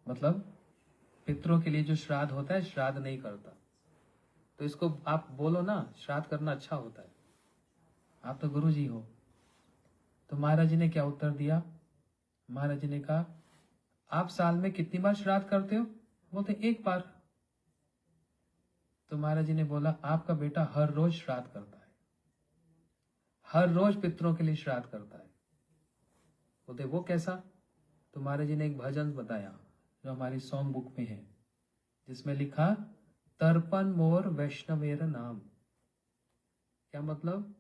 मतलब पितरों के लिए जो श्राद्ध होता है श्राद्ध नहीं करता, तो इसको आप बोलो ना श्राद्ध करना अच्छा होता है, आप तो गुरु जी हो। तो महाराज जी ने क्या उत्तर दिया? महाराज जी ने कहा आप साल में कितनी बार श्राद्ध करते हो? बोलते 1 बार। तो महाराज जी ने बोला आपका बेटा हर रोज श्राद्ध करता है, हर रोज पितरों के लिए श्राद्ध करता है। बोलते वो कैसा? तो महाराज जी ने एक भजन बताया जो हमारी सॉन्ग बुक में है, जिसमें लिखा तर्पण मोर वैष्णवेर नाम। क्या मतलब?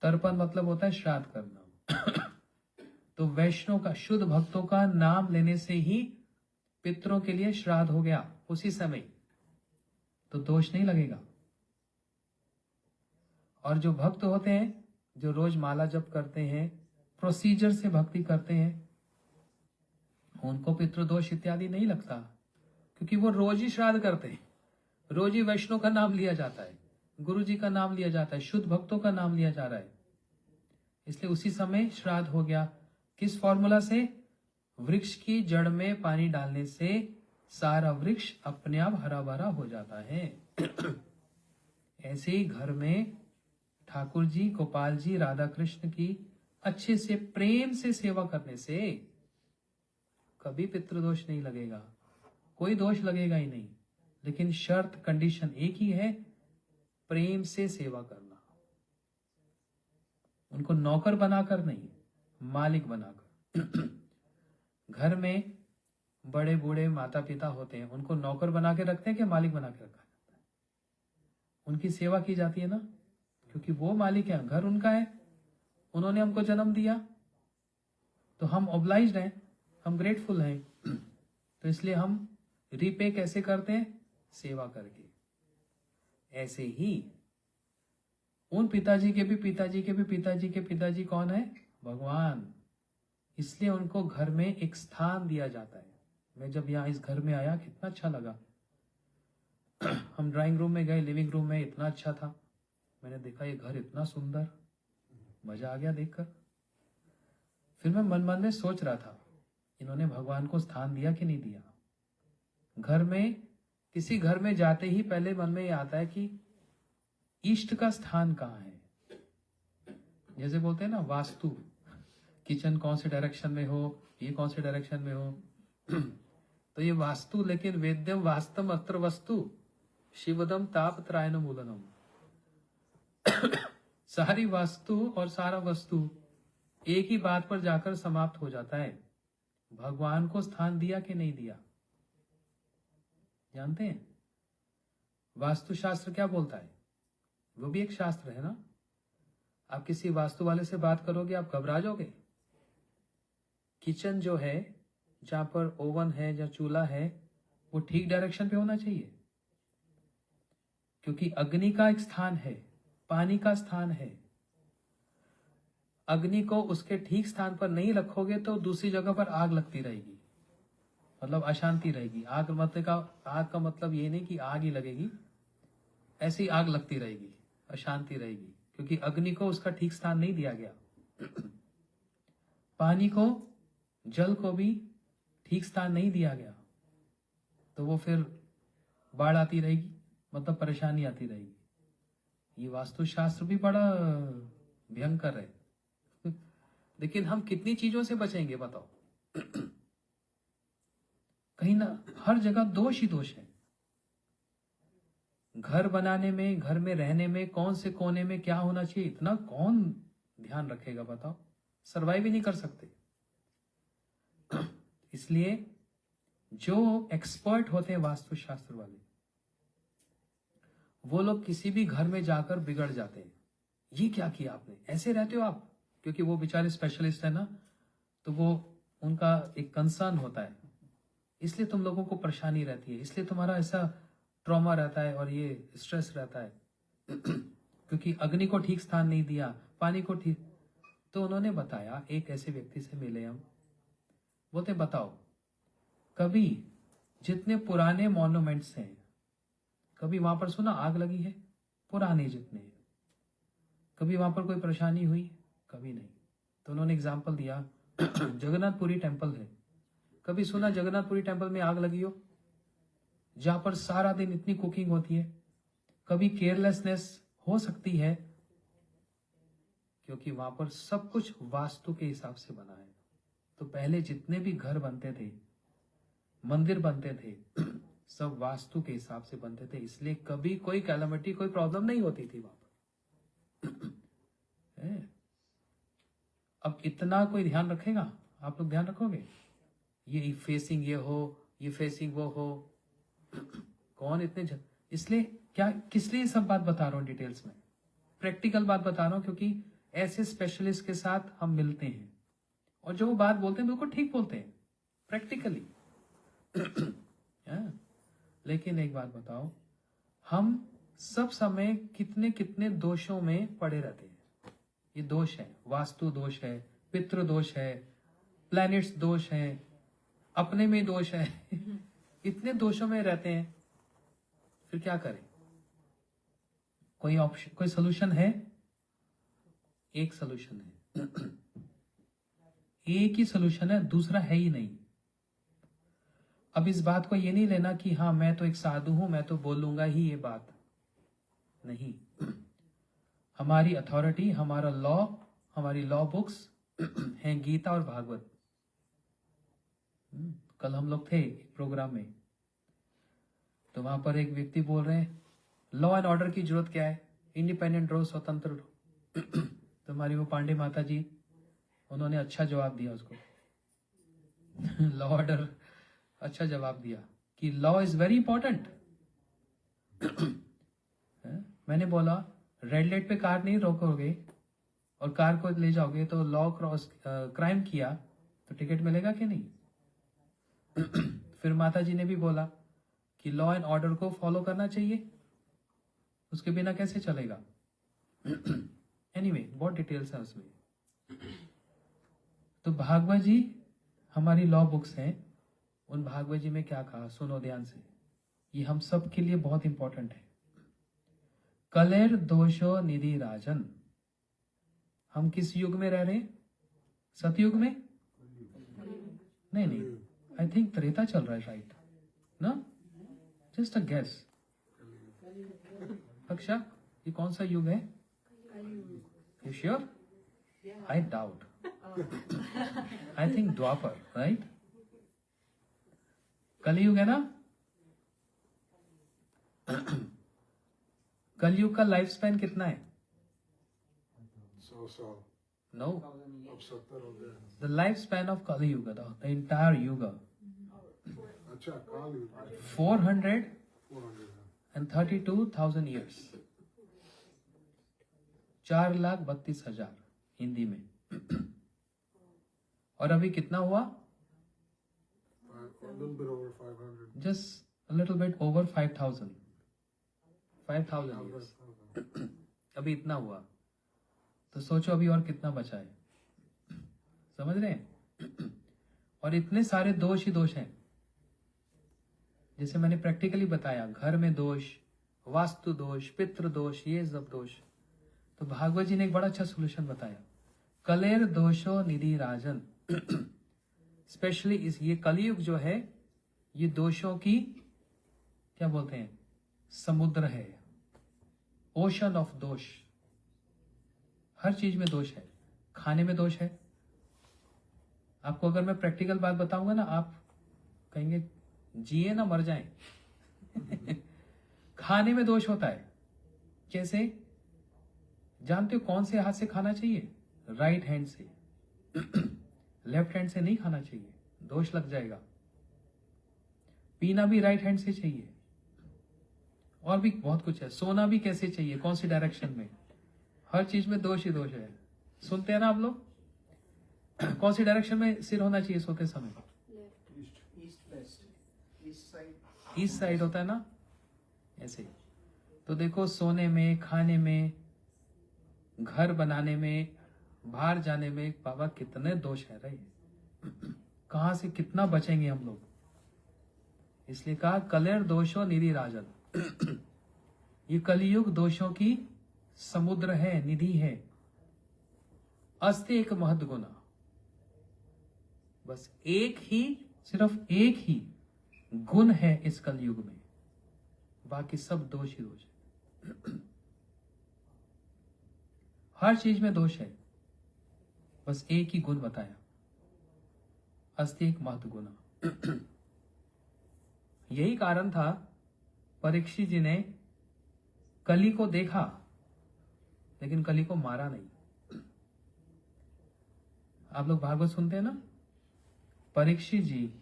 तर्पण मतलब होता है श्राद्ध करना। तो वैष्णव का, शुद्ध भक्तों का नाम लेने से ही पितरों के लिए श्राद्ध हो गया उसी समय, तो दोष नहीं लगेगा। और जो भक्त होते हैं, जो रोज माला जप करते हैं, प्रोसीजर से भक्ति करते हैं, उनको पितृदोष इत्यादि नहीं लगता, क्योंकि वो रोज ही श्राद्ध करते हैं, रोज ही वैष्णव का नाम लिया जाता है, गुरु जी का नाम लिया जाता है, शुद्ध भक्तों का नाम लिया जा रहा है, इसलिए उसी समय श्राद्ध हो गया। किस फॉर्मूला से? वृक्ष की जड़ में पानी डालने से सारा वृक्ष अपने आप हरा भरा हो जाता है। ऐसे ही घर में ठाकुर जी, गोपाल जी, राधा कृष्ण की अच्छे से प्रेम से सेवा करने से कभी पितृदोष नहीं लगेगा, कोई दोष लगेगा ही नहीं। लेकिन शर्त, कंडीशन एक ही है, प्रेम से सेवा करना, उनको नौकर बनाकर नहीं, मालिक बनाकर। घर में बड़े बूढ़े माता पिता होते हैं, उनको नौकर बना के रखते हैं कि मालिक बना के रखा जाता है? उनकी सेवा की जाती है ना, क्योंकि वो मालिक है, घर उनका है, उन्होंने हमको जन्म दिया, तो हम ऑब्लाइज्ड हैं, हम ग्रेटफुल हैं। तो इसलिए हम रीपे कैसे करते हैं? सेवा करके। ऐसे ही उन पिताजी के भी पिताजी के भी पिताजी के पिताजी कौन है? भगवान। इसलिए उनको घर में एक स्थान दिया जाता है। मैं जब यहाँ इस घर में आया, कितना अच्छा लगा। हम ड्राइंग रूम में गए, लिविंग रूम में, इतना अच्छा था। मैंने देखा ये घर इतना सुंदर, मजा आ गया देखकर। फिर मैं मन मन में सोच रहा था, इन्होंने भगवान को स्थान दिया कि नहीं दिया? घर में, किसी घर में जाते ही पहले मन में ये आता है कि इष्ट का स्थान कहाँ है। जैसे बोलते हैं ना वास्तु, किचन कौन से डायरेक्शन में हो, ये कौन से डायरेक्शन में हो। तो ये वास्तु, लेकिन वेद्यम वास्तव अत्र वस्तु शिवदम ताप त्रायन मूलनम। सारी वास्तु और सारा वस्तु एक ही बात पर जाकर समाप्त हो जाता है, भगवान को स्थान दिया कि नहीं दिया। जानते हैं वास्तुशास्त्र क्या बोलता है? वो भी एक शास्त्र है ना। आप किसी वास्तु वाले से बात करोगे, आप घबरा जाओगे। किचन जो है, जहां पर ओवन है, जहां चूल्हा है, वो ठीक डायरेक्शन पे होना चाहिए, क्योंकि अग्नि का एक स्थान है, पानी का स्थान है। अग्नि को उसके ठीक स्थान पर नहीं रखोगे तो दूसरी जगह पर आग लगती रहेगी, मतलब अशांति रहेगी। आग का मतलब ये नहीं कि आग ही लगेगी, ऐसी आग लगती रहेगी, अशांति रहेगी, क्योंकि अग्नि को उसका ठीक स्थान नहीं दिया गया। पानी को, जल को भी ठीक स्थान नहीं दिया गया, तो वो फिर बाढ़ आती रहेगी, मतलब परेशानी आती रहेगी। ये वास्तुशास्त्र भी बड़ा भयंकर है। लेकिन हम कितनी चीजों से बचेंगे बताओ? कहीं ना हर जगह दोष ही दोष है। घर बनाने में, घर में रहने में, कौन से कोने में क्या होना चाहिए, इतना कौन ध्यान रखेगा बताओ? सरवाइव ही नहीं कर सकते। इसलिए जो एक्सपर्ट होते हैं वास्तुशास्त्र वाले, वो लोग किसी भी घर में जाकर बिगड़ जाते हैं। ये क्या किया आपने, ऐसे रहते हो आप? क्योंकि वो बेचारे स्पेशलिस्ट है ना, तो वो उनका एक कंसर्न होता है, इसलिए तुम लोगों को परेशानी रहती है, इसलिए तुम्हारा ऐसा ट्रॉमा रहता है और ये स्ट्रेस रहता है। क्योंकि अग्नि को ठीक स्थान नहीं दिया, पानी को ठीक। तो उन्होंने बताया, एक ऐसे व्यक्ति से मिले हम, बोलते बताओ कभी जितने पुराने मॉन्यूमेंट्स हैं, कभी वहां पर सुना आग लगी है? पुराने जितने, कभी वहां पर कोई परेशानी हुई? कभी नहीं। तो उन्होंने एग्जाम्पल दिया, जगन्नाथपुरी टेम्पल है, कभी सुना जगन्नाथपुरी टेम्पल में आग लगी हो? जहां पर सारा दिन इतनी कुकिंग होती है, कभी केयरलेसनेस हो सकती है? क्योंकि वहां पर सब कुछ वास्तु के हिसाब से बना है। तो पहले जितने भी घर बनते थे, मंदिर बनते थे, सब वास्तु के हिसाब से बनते थे, इसलिए कभी कोई कैलामिटी, कोई प्रॉब्लम नहीं होती थी वहां पर। अब इतना कोई ध्यान रखेगा? आप लोग ध्यान रखोगे? ये फेसिंग ये हो, ये फेसिंग वो हो, कौन इतने इसलिए क्या, किस लिए सब बात बता रहा हूं डिटेल्स में? प्रैक्टिकल बात बता रहा हूं, क्योंकि ऐसे स्पेशलिस्ट के साथ हम मिलते हैं और जो वो बात बोलते हैं बिल्कुल ठीक बोलते हैं प्रैक्टिकली। लेकिन एक बात बताओ, हम सब समय कितने कितने दोषों में पड़े रहते हैं। ये दोष है, वास्तु दोष है, पितृ दोष है, प्लैनेट्स दोष है, अपने में दोष है। इतने दोषों में रहते हैं, फिर क्या करें? कोई ऑप्शन, कोई सोल्यूशन है? एक सोल्यूशन है, एक ही सोल्यूशन है, दूसरा है ही नहीं। अब इस बात को ये नहीं लेना कि हाँ मैं तो एक साधु हूं, मैं तो बोलूंगा ही ये बात नहीं। हमारी अथॉरिटी, हमारा लॉ, हमारी लॉ बुक्स हैं गीता और भागवत। कल हम लोग थे एक प्रोग्राम में, तो वहां पर एक व्यक्ति बोल रहे हैं लॉ एंड ऑर्डर की जरूरत क्या है, इंडिपेंडेंट रहो, स्वतंत्र रहो। तो हमारी वो पांडे माता जी, उन्होंने अच्छा जवाब दिया उसको। लॉ ऑर्डर अच्छा जवाब दिया कि लॉ इज वेरी इंपॉर्टेंट। मैंने बोला रेड लाइट पे कार नहीं रोकोगे और कार को ले जाओगे तो लॉ क्रॉस, क्राइम किया तो टिकट मिलेगा कि नहीं? फिर माता जी ने भी बोला कि लॉ एंड ऑर्डर को फॉलो करना चाहिए, उसके बिना कैसे चलेगा? एनीवे, बहुत डिटेल्स है उसमें। तो भागवत जी हमारी लॉ बुक्स हैं, उन भागवत जी में क्या कहा सुनो ध्यान से, ये हम सब के लिए बहुत इंपॉर्टेंट है। कलेर दोषो निधि राजन। हम किस युग में रह रहे हैं? सतयुग में? नहीं, आई थिंक त्रेता चल रहा है, राइट ना? Just a guess. अक्षा, ये कौन सा युग है? You sure? I doubt. I think Dwapar, right? कलयुग है ना? कलयुग का लाइफ स्पैन कितना है? 100 साल No, अब 70 हो गए। the lifespan of Kali Yuga, the entire Yuga, अच्छा काल युग 432,000 years, 4,32,000 हिंदी में। और अभी कितना हुआ? a little bit over 500 Just a little bit over 5,000 years। अभी इतना हुआ, तो सोचो अभी और कितना बचा है। समझ रहे हैं? और इतने सारे दोष ही दोष हैं, जैसे मैंने प्रैक्टिकली बताया, घर में दोष, वास्तु दोष, पितृ दोष, ये सब दोष। तो भागवत जी ने एक बड़ा अच्छा सोल्यूशन बताया, कलेर दोषो निधि राजन। स्पेशली इस ये कलयुग जो है, ये दोषों की क्या बोलते हैं, समुद्र है, ओशन ऑफ दोष। हर चीज में दोष है, खाने में दोष है। आपको अगर मैं प्रैक्टिकल बात बताऊंगा ना, आप कहेंगे जिए ना मर जाएं। खाने में दोष होता है। कैसे? जानते हो कौन से हाथ से खाना चाहिए? राइट हैंड से। लेफ्ट हैंड से नहीं खाना चाहिए, दोष लग जाएगा। पीना भी राइट हैंड से चाहिए। और भी बहुत कुछ है। सोना भी कैसे चाहिए, कौन सी डायरेक्शन में? हर चीज में दोष ही दोष है। सुनते हैं ना आप लोग? कौन सी डायरेक्शन में सिर होना चाहिए सोते समय? ईस्ट साइड होता है ना, ऐसे। तो देखो, सोने में, खाने में, घर बनाने में, बाहर जाने में, बाबा कितने दोष है रहे। कहां से कितना बचेंगे हम लोग? इसलिए कहा कलेर दोषो निधि राजन। ये कलियुग दोषों की समुद्र है, निधि है। अस्ति एक महद गुना, बस एक ही, सिर्फ एक ही गुण है इस कलयुग में, बाकी सब दोष ही दोष है। हर चीज में दोष है, बस एक ही गुण बताया, अस्ति एक महद गुना। यही कारण था परीक्षित जी ने कली को देखा, लेकिन कली को मारा नहीं। आप लोग भागवत सुनते हैं ना? परीक्षित जी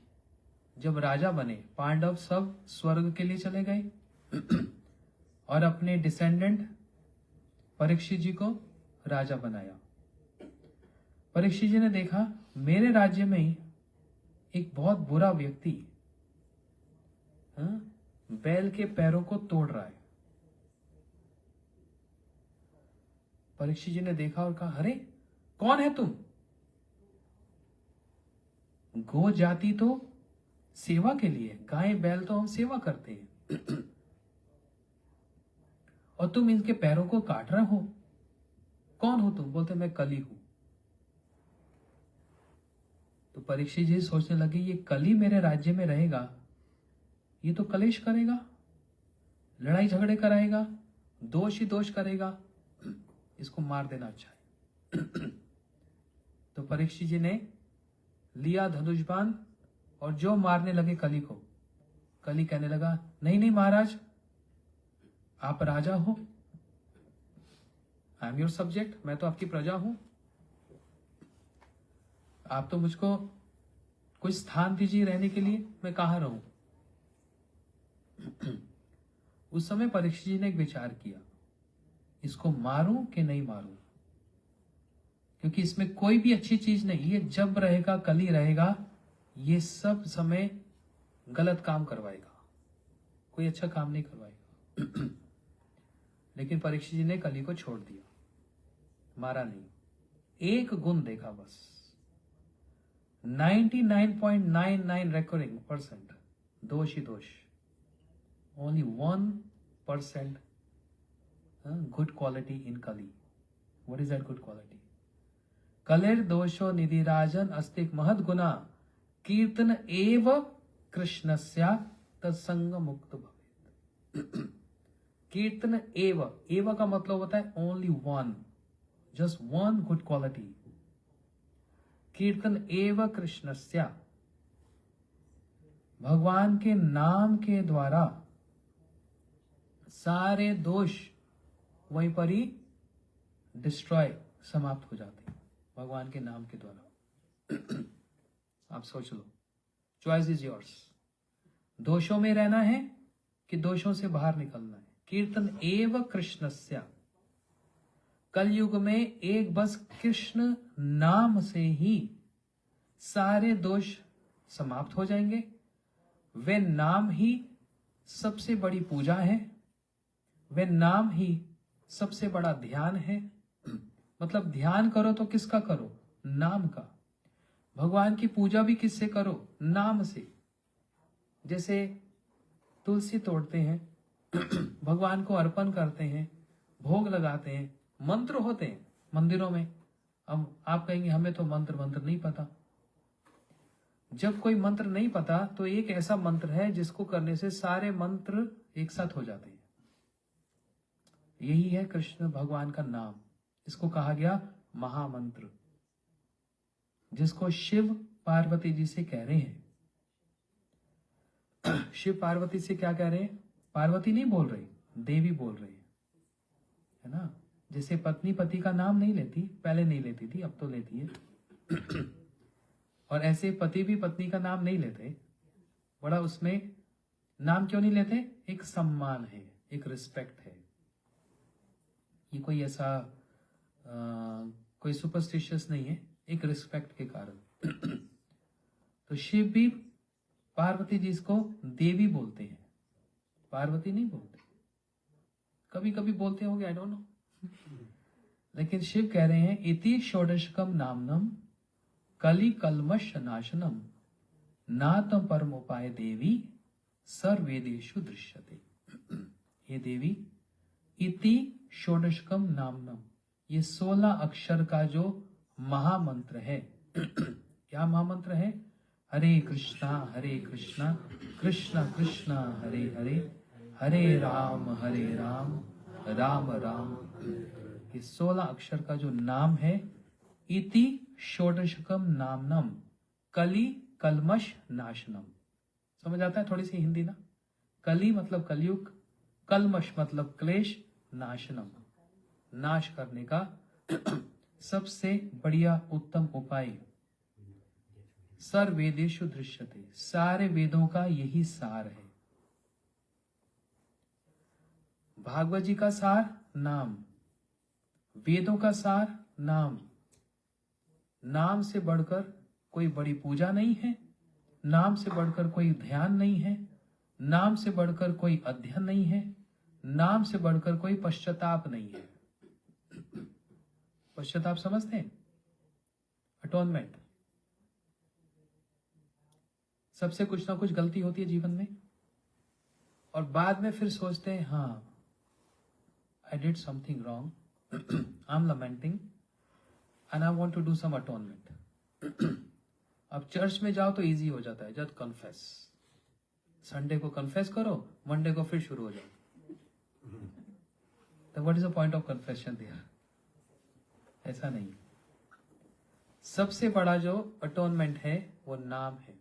जब राजा बने, पांडव सब स्वर्ग के लिए चले गए और अपने डिसेंडेंट परीक्षित जी को राजा बनाया। परीक्षित जी ने देखा, मेरे राज्य में ही एक बहुत बुरा व्यक्ति बैल के पैरों को तोड़ रहा है। परीक्षित जी ने देखा और कहा, अरे कौन है तुम? गो जाति तो सेवा के लिए, गाय बैल तो हम सेवा करते हैं, और तुम इनके पैरों को काट रहे हो। कौन हो तुम? बोलते मैं कली हूं। तो परीक्षित जी सोचने लगे, ये कली मेरे राज्य में रहेगा, ये तो कलेश करेगा, लड़ाई झगड़े कराएगा, दोष ही दोष करेगा, इसको मार देना अच्छा है। तो परीक्षित जी ने लिया धनुष बाण और जो मारने लगे कली को। कली कहने लगा, नहीं नहीं महाराज, आप राजा हो, आई एम योर सब्जेक्ट, मैं तो आपकी प्रजा हूं, आप तो मुझको कोई स्थान दीजिए रहने के लिए, मैं कहां रहूं। उस समय परीक्षित जी ने एक विचार किया, इसको मारूं कि नहीं मारूं, क्योंकि इसमें कोई भी अच्छी चीज नहीं। ये जब रहेगा, कली रहेगा, ये सब समय गलत काम करवाएगा, कोई अच्छा काम नहीं करवाएगा। लेकिन परीक्षित जी ने कली को छोड़ दिया, मारा नहीं, एक गुण देखा बस। 99.99 recurring percent दोष ही दोष, only 1% good quality in Kali. What is that good quality? Kaler दोषो निधि राजन अस्तिक महद गुना कीर्तन एव कृष्णस्या तत्संग मुक्त भवेत्। कीर्तन एव, एव का मतलब होता है only one, just one good quality. कीर्तन एव कृष्णस्या, भगवान के नाम के द्वारा सारे दोष वहीं पर ही डिस्ट्रॉय समाप्त हो जाते हैं भगवान के नाम के द्वारा। आप सोच लो, चॉइस इज योर्स। दोषों में रहना है कि दोषों से बाहर निकलना है। कीर्तन एव कृष्णस्य, कलयुग में एक बस कृष्ण नाम से ही सारे दोष समाप्त हो जाएंगे। वे नाम ही सबसे बड़ी पूजा है, वे नाम ही सबसे बड़ा ध्यान है। मतलब ध्यान करो तो किसका करो? नाम का। भगवान की पूजा भी किससे करो? नाम से। जैसे तुलसी तोड़ते हैं, भगवान को अर्पण करते हैं, भोग लगाते हैं, मंत्र होते हैं मंदिरों में। अब आप कहेंगे हमें तो मंत्र नहीं पता। जब कोई मंत्र नहीं पता तो एक ऐसा मंत्र है जिसको करने से सारे मंत्र एक साथ हो जाते हैं। यही है कृष्ण भगवान का नाम। इसको कहा गया महामंत्र, जिसको शिव पार्वती जी से कह रहे हैं। शिव पार्वती से क्या कह रहे हैं? पार्वती नहीं बोल रही, देवी बोल रही है ना। जैसे पत्नी पति का नाम नहीं लेती, पहले नहीं लेती थी, अब तो लेती है। और ऐसे पति भी पत्नी का नाम नहीं लेते। बड़ा उसमें नाम क्यों नहीं लेते? एक सम्मान है, एक रिस्पेक्ट है। ये कोई ऐसा कोई सुपरस्टिशियस नहीं है, एक रिस्पेक्ट के कारण। तो शिव भी पार्वती जी को देवी बोलते हैं, पार्वती नहीं बोलते। कभी कभी बोलते होंगे, आई डोंट नो। लेकिन शिव कह रहे हैं इति षोडशकम नामनम कलि कलमश नाशनम नातम परमोपाय देवी सर्वेदेषु दृश्यते। हे देवी, इति षोडशकम नामनम, ये 16 अक्षर का जो महामंत्र है। क्या महामंत्र है? हरे कृष्णा कृष्णा कृष्णा हरे हरे, हरे राम राम राम। ये 16 अक्षर का जो नाम है, इति षोडशकम नामनम कलि कलमश नाशनम। समझ आता है थोड़ी सी हिंदी ना? कली मतलब कलयुग, कलमश मतलब क्लेश, नाशनम नाश करने का सबसे बढ़िया उत्तम उपाय। सर्वेदेषु दृश्यते, सारे वेदों का यही सार है। भागवत जी का सार नाम, वेदों का सार नाम। नाम से बढ़कर कोई बड़ी पूजा नहीं है, नाम से बढ़कर कोई ध्यान नहीं है, नाम से बढ़कर कोई अध्ययन नहीं है, नाम से बढ़कर कोई पश्चाताप नहीं है। पश्चाताप समझते हैं? अटोनमेंट। सबसे कुछ ना कुछ गलती होती है जीवन में, और बाद में फिर सोचते हैं हाँ, I did something wrong, I am lamenting and I want to do some atonement. अब चर्च में जाओ तो इजी हो जाता है, जस्ट कन्फेस। संडे को कन्फेस करो, मंडे को फिर शुरू हो जाओ। तो what is the point of confession there? ऐसा नहीं। सबसे बड़ा जो अटोनमेंट है वो नाम है।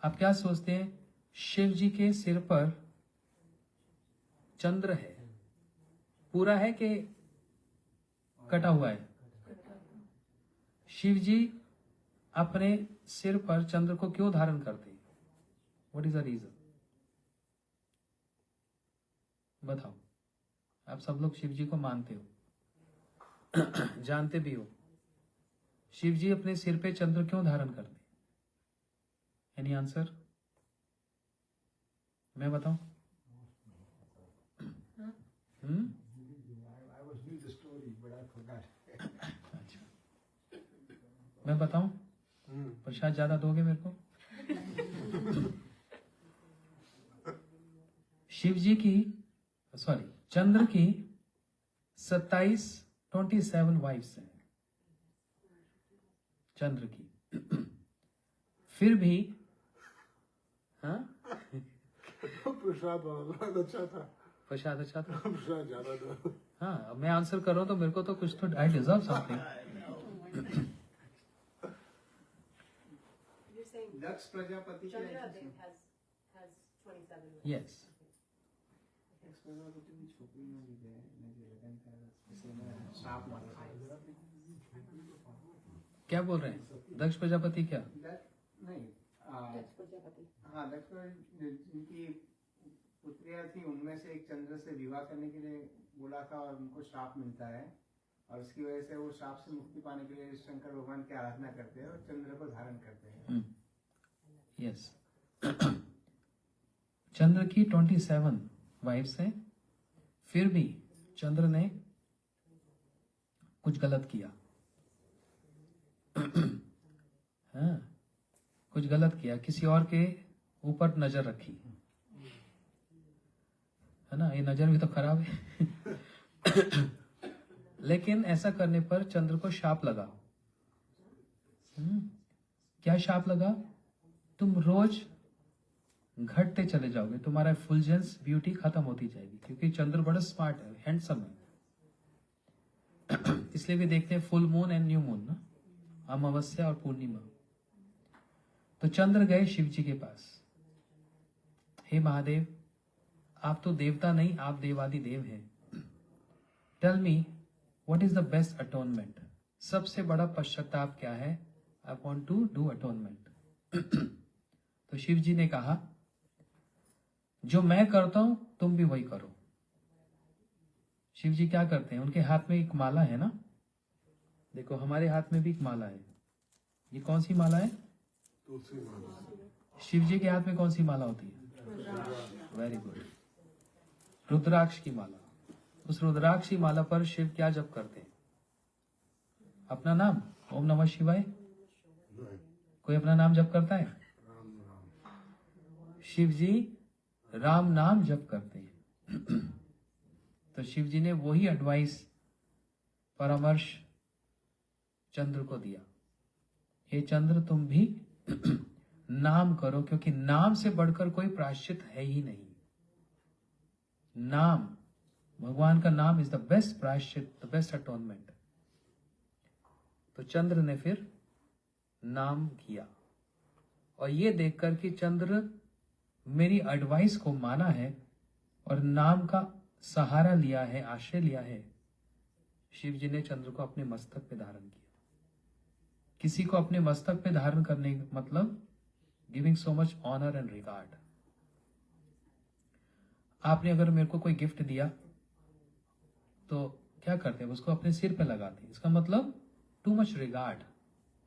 आप क्या सोचते हैं? शिव जी के सिर पर चंद्र है, पूरा है कि कटा हुआ है? शिव जी अपने सिर पर चंद्र को क्यों धारण करते हैं? What is the reason? बताओ। आप सब लोग शिव जी को मानते हो, जानते भी हो। शिव जी अपने सिर पे चंद्र क्यों धारण करते हैं? Any answer? मैं बताऊं? अच्छा, मैं बताऊं? प्रसाद ज्यादा दोगे मेरे को? शिव जी की चंद्र की 27 वाइफ्स हैं चंद्र की। फिर भी हाँ, प्रसाद अच्छा था। प्रसाद अच्छा था। प्रसाद ज्यादा था। हाँ, अब मैं आंसर कर रहा हूं तो मेरे को तो कुछ तो, I deserve something. Daksh Prajapati Chandra has 27. Yes. क्या बोल रहे हैं? दक्ष प्रजापति क्या? नहीं हाँ दक्ष जिनकी पुत्रियां थी उनमें से एक चंद्र से विवाह करने के लिए बोला था और उनको श्राप मिलता है और उसकी वजह से वो श्राप से मुक्ति पाने के लिए शंकर भगवान की आराधना करते हैं और चंद्र को धारण करते हैं। यस चंद्र की 27 वाइफ्स हैं, फिर भी चंद्र ने कुछ गलत किया। हाँ, कुछ गलत किया, किसी और के ऊपर नजर रखी, है ना? ये नजर भी तो खराब है। लेकिन ऐसा करने पर चंद्र को शाप लगा। क्या शाप लगा? तुम रोज घटते चले जाओगे, तुम्हारा फुलजेंस ब्यूटी खत्म होती जाएगी, क्योंकि चंद्र बड़ा स्मार्ट है, हैंडसम है। इसलिए भी देखते हैं full moon and new moon ना, अमावस्या और पूर्णिमा। तो चंद्र गए शिव जी के पास, हे महादेव, आप तो देवता नहीं, आप देवादि देव हैं। Tell me what is the best atonement? सबसे बड़ा पश्चाताप क्या है? I want to do atonement. तो शिव जी ने कहा, जो मैं करता हूं तुम भी वही करो। शिव जी क्या करते हैं? उनके हाथ में एक माला है ना, देखो हमारे हाथ में भी एक माला है। ये कौन सी माला है? तुलसी माला। शिव जी के हाथ में कौन सी माला होती है? वेरी गुड, रुद्राक्ष की माला। उस रुद्राक्ष की माला पर शिव क्या जप करते हैं? अपना नाम, ओम नमः शिवाय। कोई अपना नाम जप करता है? शिव जी राम नाम जप करते हैं। तो शिव जी ने वही एडवाइस, परामर्श चंद्र को दिया, हे चंद्र तुम भी नाम करो, क्योंकि नाम से बढ़कर कोई प्रायश्चित है ही नहीं। नाम, भगवान का नाम इज द बेस्ट प्रायश्चित, द बेस्ट अटोनमेंट। तो चंद्र ने फिर नाम किया, और ये देखकर कि चंद्र मेरी एडवाइस को माना है और नाम का सहारा लिया है, आश्रय लिया है, शिव जी ने चंद्र को अपने मस्तक पे धारण किया। किसी को अपने मस्तक पे धारण करने का मतलब giving so much honour and regard. आपने अगर मेरे को कोई गिफ्ट दिया तो क्या करते हैं? उसको अपने सिर पे लगाते हैं। इसका मतलब too much regard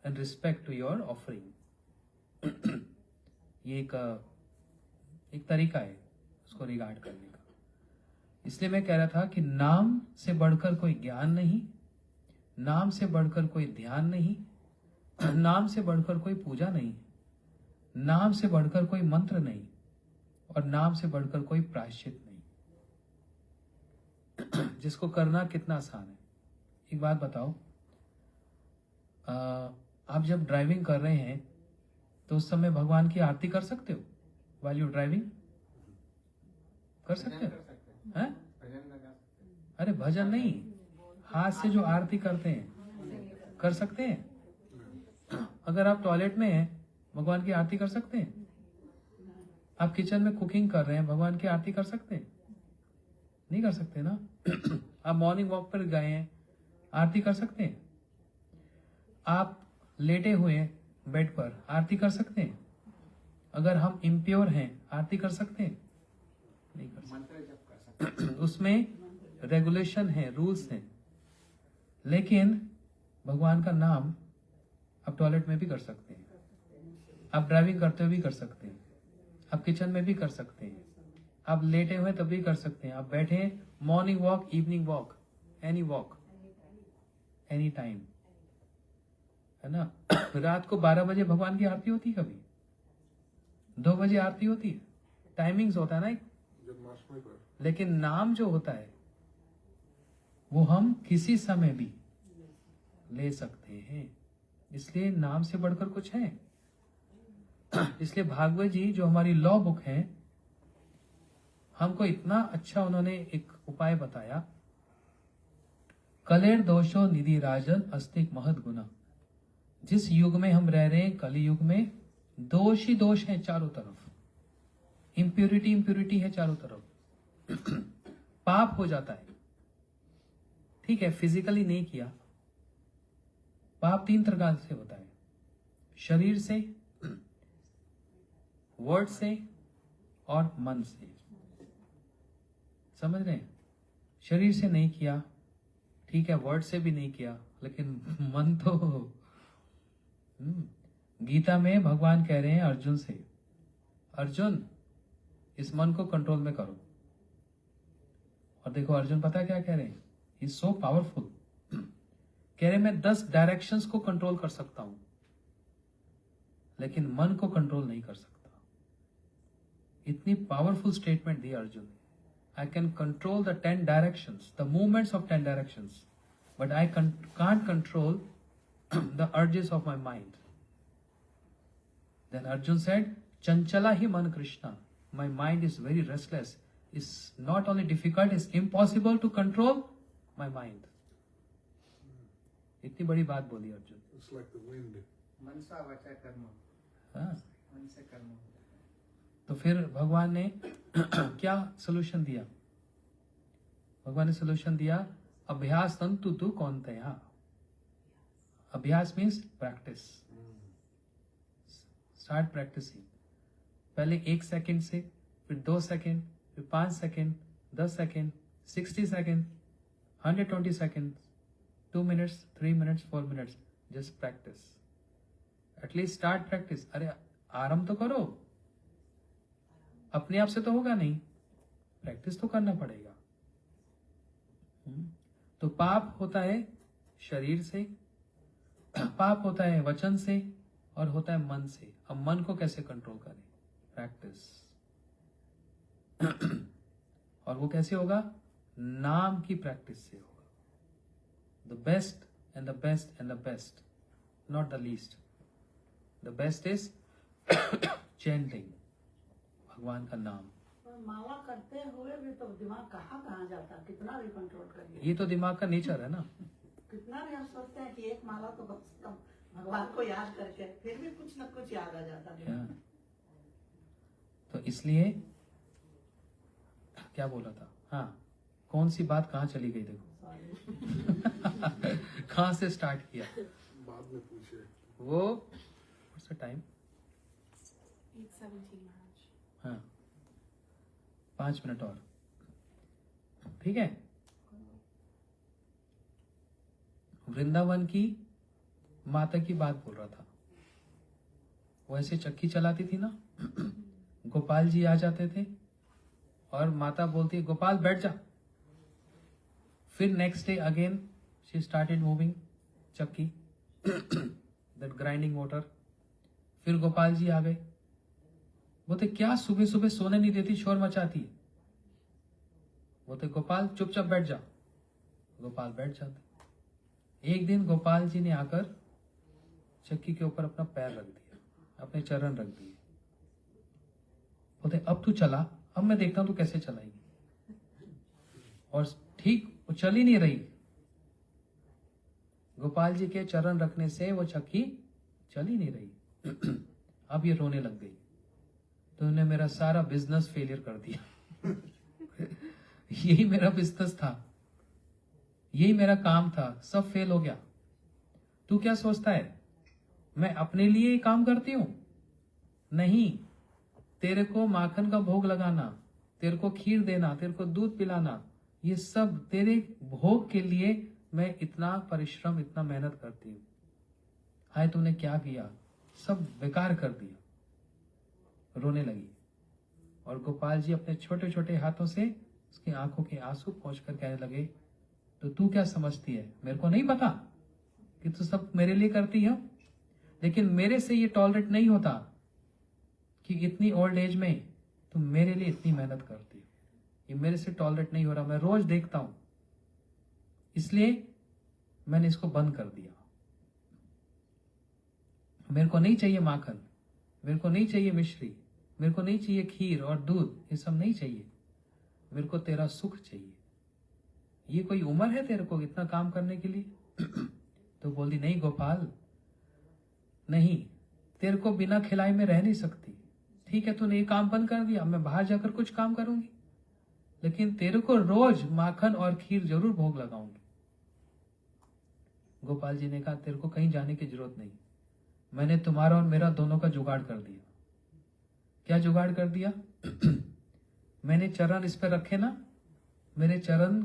and respect to your offering. ये एक तरीका है उसको रिगार्ड करने का। इसलिए मैं कह रहा था कि नाम से बढ़कर कोई ज्ञान नहीं, नाम से बढ़कर कोई ध्यान नहीं, नाम से बढ़कर कोई पूजा नहीं, नाम से बढ़कर कोई मंत्र नहीं, और नाम से बढ़कर कोई प्रायश्चित नहीं, जिसको करना कितना आसान है। एक बात बताओ, आप जब ड्राइविंग कर रहे हैं तो उस समय भगवान की आरती कर सकते हो? व्हाइल यू ड्राइविंग कर सकते हो? हैं? अरे भजन नहीं, हाथ से जो आरती करते हैं कर सकते हैं। अगर आप टॉयलेट में हैं, भगवान की आरती कर सकते हैं? आप किचन में कुकिंग कर रहे हैं, भगवान की आरती कर सकते हैं? नहीं कर सकते ना। आप मॉर्निंग वॉक पर गए हैं, आरती कर सकते हैं? आप लेटे हुए हैं बेड पर, आरती कर सकते हैं? अगर हम इम्प्योर हैं, आरती कर सकते हैं? नहीं कर सकते। उसमें रेगुलेशन है, रूल्स हैं। लेकिन भगवान का नाम आप टॉयलेट में भी कर सकते हैं, आप ड्राइविंग करते हुए भी कर सकते हैं, आप किचन में भी कर सकते हैं, आप लेटे हुए तब भी कर सकते हैं, आप बैठे morning walk, evening walk, any walk, any time, है ना। रात को 12 बजे भगवान की आरती होती है, कभी 2 बजे आरती होती है, टाइमिंग्स होता है ना एक। जन्माष्टमी पर। लेकिन नाम जो होता है वो हम किसी समय भी ले सकते हैं, इसलिए नाम से बढ़कर कुछ है। इसलिए भागवत जी जो हमारी लॉ बुक है, हमको इतना अच्छा उन्होंने एक उपाय बताया, कलेर दोषो निधि राजन अस्तिक महद गुना। जिस युग में हम रह रहे हैं, कली युग में, दोष ही दोष है चारों तरफ, इम्प्योरिटी है चारों तरफ। पाप हो जाता है। ठीक है, फिजिकली नहीं किया। पाप 3 प्रकार से होता है, शरीर से, वर्ड से और मन से। समझ रहे हैं? शरीर से नहीं किया, ठीक है, वर्ड से भी नहीं किया, लेकिन मन तो गीता में भगवान कह रहे हैं अर्जुन से, अर्जुन इस मन को कंट्रोल में करो। और देखो अर्जुन पता क्या कह रहे हैं, ही इज सो पावरफुल। कह रहे मैं 10 डायरेक्शंस को कंट्रोल कर सकता हूं, लेकिन मन को कंट्रोल नहीं कर सकता। इतनी powerful statement the Arjun. I can control the 10 directions, the movements of 10 directions, but I can't control the urges of my mind. Then Arjun said, Chanchala hi man Krishna. My mind is very restless. It's not only difficult, it's impossible to control my mind. इतनी बड़ी बात बोली Arjun. It's like the wind. मनसा वाचा कर्म, हाँ, मन से कर्म होता है। तो फिर भगवान ने क्या सोल्यूशन दिया? भगवान ने सोल्यूशन दिया, अभ्यास तंतु तु कौन्तेय। अभ्यास मीन्स प्रैक्टिस। Start practising. पहले 1 सेकेंड से, फिर 2 सेकेंड, फिर 5 second, 10 second, 60 second, 120 second, 2 minutes, 3 minutes, 4 minutes. Just practice. At least start practice. अरे आरंभ तो करो। अपने आप से तो होगा नहीं, प्रैक्टिस तो करना पड़ेगा। तो पाप होता है शरीर से, पाप होता है वचन से, और होता है मन से। अब मन को कैसे कंट्रोल करें? प्रैक्टिस। और वो कैसे होगा? नाम की प्रैक्टिस से होगा। The best and the best and the best, not the least. The best is chanting, भगवान का नाम। और माला करते हुए भी तो दिमाग कहाँ जाता है, कितना भी कंट्रोल करिए। ये तो दिमाग का नेचर है ना। कितना भी हम सोचते हैं कि एक माला तो कम से कम भगवान को याद करके, फिर भी कुछ न कुछ याद आ जाता है। हाँ। तो इसलिए क्या बोला था? हाँ, कौन सी बात कहाँ चली गई? देखो कहाँ से स्टार्ट किया? बाद में पूछे। वो टाइम 8:17 महाराज। हाँ, 5 मिनट और, ठीक है। वृंदावन की माता की बात बोल रहा था। वो ऐसे चक्की चलाती थी ना, गोपाल जी आ जाते थे और माता बोलती है गोपाल बैठ जा। फिर next day again she started moving चक्की, दैट ग्राइंडिंग मोटर। फिर गोपाल जी आ गए, बोलते क्या सुबह सुबह सोने नहीं देती, शोर मचाती है। बोलते गोपाल चुपचाप बैठ जा। गोपाल बैठ जाते। एक दिन गोपाल जी ने आकर चक्की के ऊपर अपना पैर रख दिया, अपने चरण रख दिए। बोलते अब तू चला, अब मैं देखता हूं तू कैसे चलाएगी। और ठीक वो चल ही नहीं रही। गोपाल जी के चरण रखने से वो चक्की चल ही नहीं रही। अब ये रोने लग गई। तो उन्होंने मेरा सारा बिजनेस फेलियर कर दिया। यही मेरा बिजनेस था, यही मेरा काम था, सब फेल हो गया। तू क्या सोचता है मैं अपने लिए ही काम करती हूं? नहीं, तेरे को माखन का भोग लगाना, तेरे को खीर देना, तेरे को दूध पिलाना, ये सब तेरे भोग के लिए मैं इतना परिश्रम, इतना मेहनत करती हूं। हाय तूने क्या किया, सब बेकार कर दिया। रोने लगी। और गोपाल जी अपने छोटे छोटे हाथों से उसकी आंखों के आंसू पोंछकर कहने लगे तो तू क्या समझती है, मेरे को नहीं पता कि तू सब मेरे लिए करती है, लेकिन मेरे से ये टॉलरेट नहीं होता कि इतनी ओल्ड एज में तुम मेरे लिए इतनी मेहनत करती हो। ये मेरे से टॉलरेट नहीं हो रहा, मैं रोज देखता हूं, इसलिए मैंने इसको बंद कर दिया। मेरे को नहीं चाहिए माखन, मेरे को नहीं चाहिए मिश्री, मेरे को नहीं चाहिए खीर और दूध, ये सब नहीं चाहिए। मेरे को तेरा सुख चाहिए। ये कोई उम्र है तेरे को इतना काम करने के लिए? तो बोली नहीं गोपाल, नहीं, तेरे को बिना खिलाए में रह नहीं सकती। ठीक है, तूने ये काम बंद कर दिया, मैं बाहर जाकर कुछ काम करूंगी, लेकिन तेरे को रोज माखन और खीर जरूर भोग लगाऊंगी। गोपाल जी ने कहा तेरे को कहीं जाने की जरूरत नहीं, मैंने तुम्हारा और मेरा दोनों का जुगाड़ कर दिया। क्या जुगाड़ कर दिया? मैंने चरण इस पे रखे ना, मेरे चरण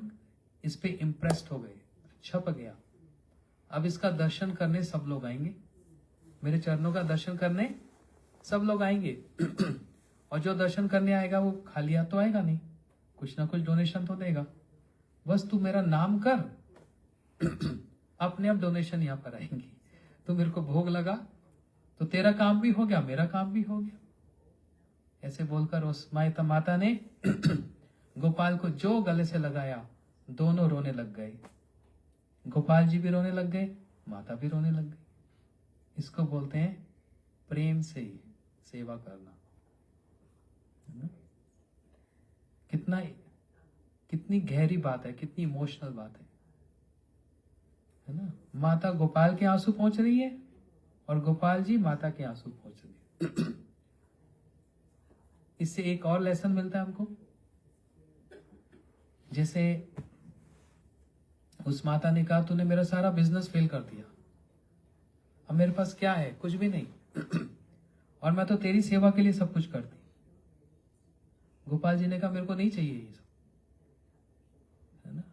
इस पे इम्प्रेस्ड हो गए, छप गया। अब इसका दर्शन करने सब लोग आएंगे, मेरे चरणों का दर्शन करने सब लोग आएंगे। और जो दर्शन करने आएगा वो खाली हाथ तो आएगा नहीं, कुछ ना कुछ डोनेशन तो देगा। बस तू मेरा नाम कर, अपने आप डोनेशन यहां पर आएंगी। तू मेरे को भोग लगा तो तेरा काम भी हो गया, मेरा काम भी हो गया। ऐसे बोलकर उस माता ने गोपाल को जो गले से लगाया, दोनों रोने लग गए। गोपाल जी भी रोने लग गए, माता भी रोने लग गई। इसको बोलते हैं प्रेम से सेवा करना। है ना? कितनी गहरी बात है, कितनी इमोशनल बात है ना? माता गोपाल के आंसू पहुंच रही है और गोपाल जी माता के आंसू पहुंच रही है। इससे एक और लेसन मिलता है हमको। जैसे उस माता ने कहा तूने मेरा सारा बिजनेस फेल कर दिया, अब मेरे पास क्या है? कुछ भी नहीं। और मैं तो तेरी सेवा के लिए सब कुछ करती। गोपाल जी ने कहा मेरे को नहीं चाहिए ये सब, है ना?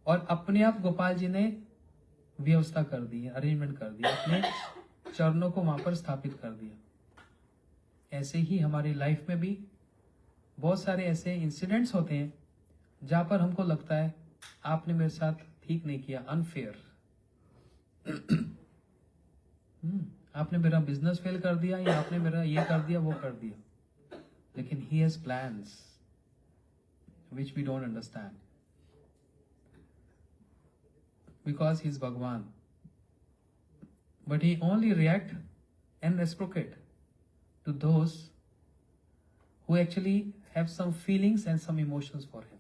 और अपने आप गोपाल जी ने व्यवस्था कर दी, अरेंजमेंट कर दिया, अपने चरणों को वहां पर स्थापित कर दिया। ऐसे ही हमारी लाइफ में भी बहुत सारे ऐसे इंसिडेंट्स होते हैं जहां पर हमको लगता है आपने मेरे साथ ठीक नहीं किया, अनफेयर। आपने मेरा बिजनेस फेल कर दिया, या आपने मेरा ये कर दिया, वो कर दिया। लेकिन he has plans which we don't understand because he is Bhagwan, but he only react and reciprocate to those who actually have some feelings and some emotions for him.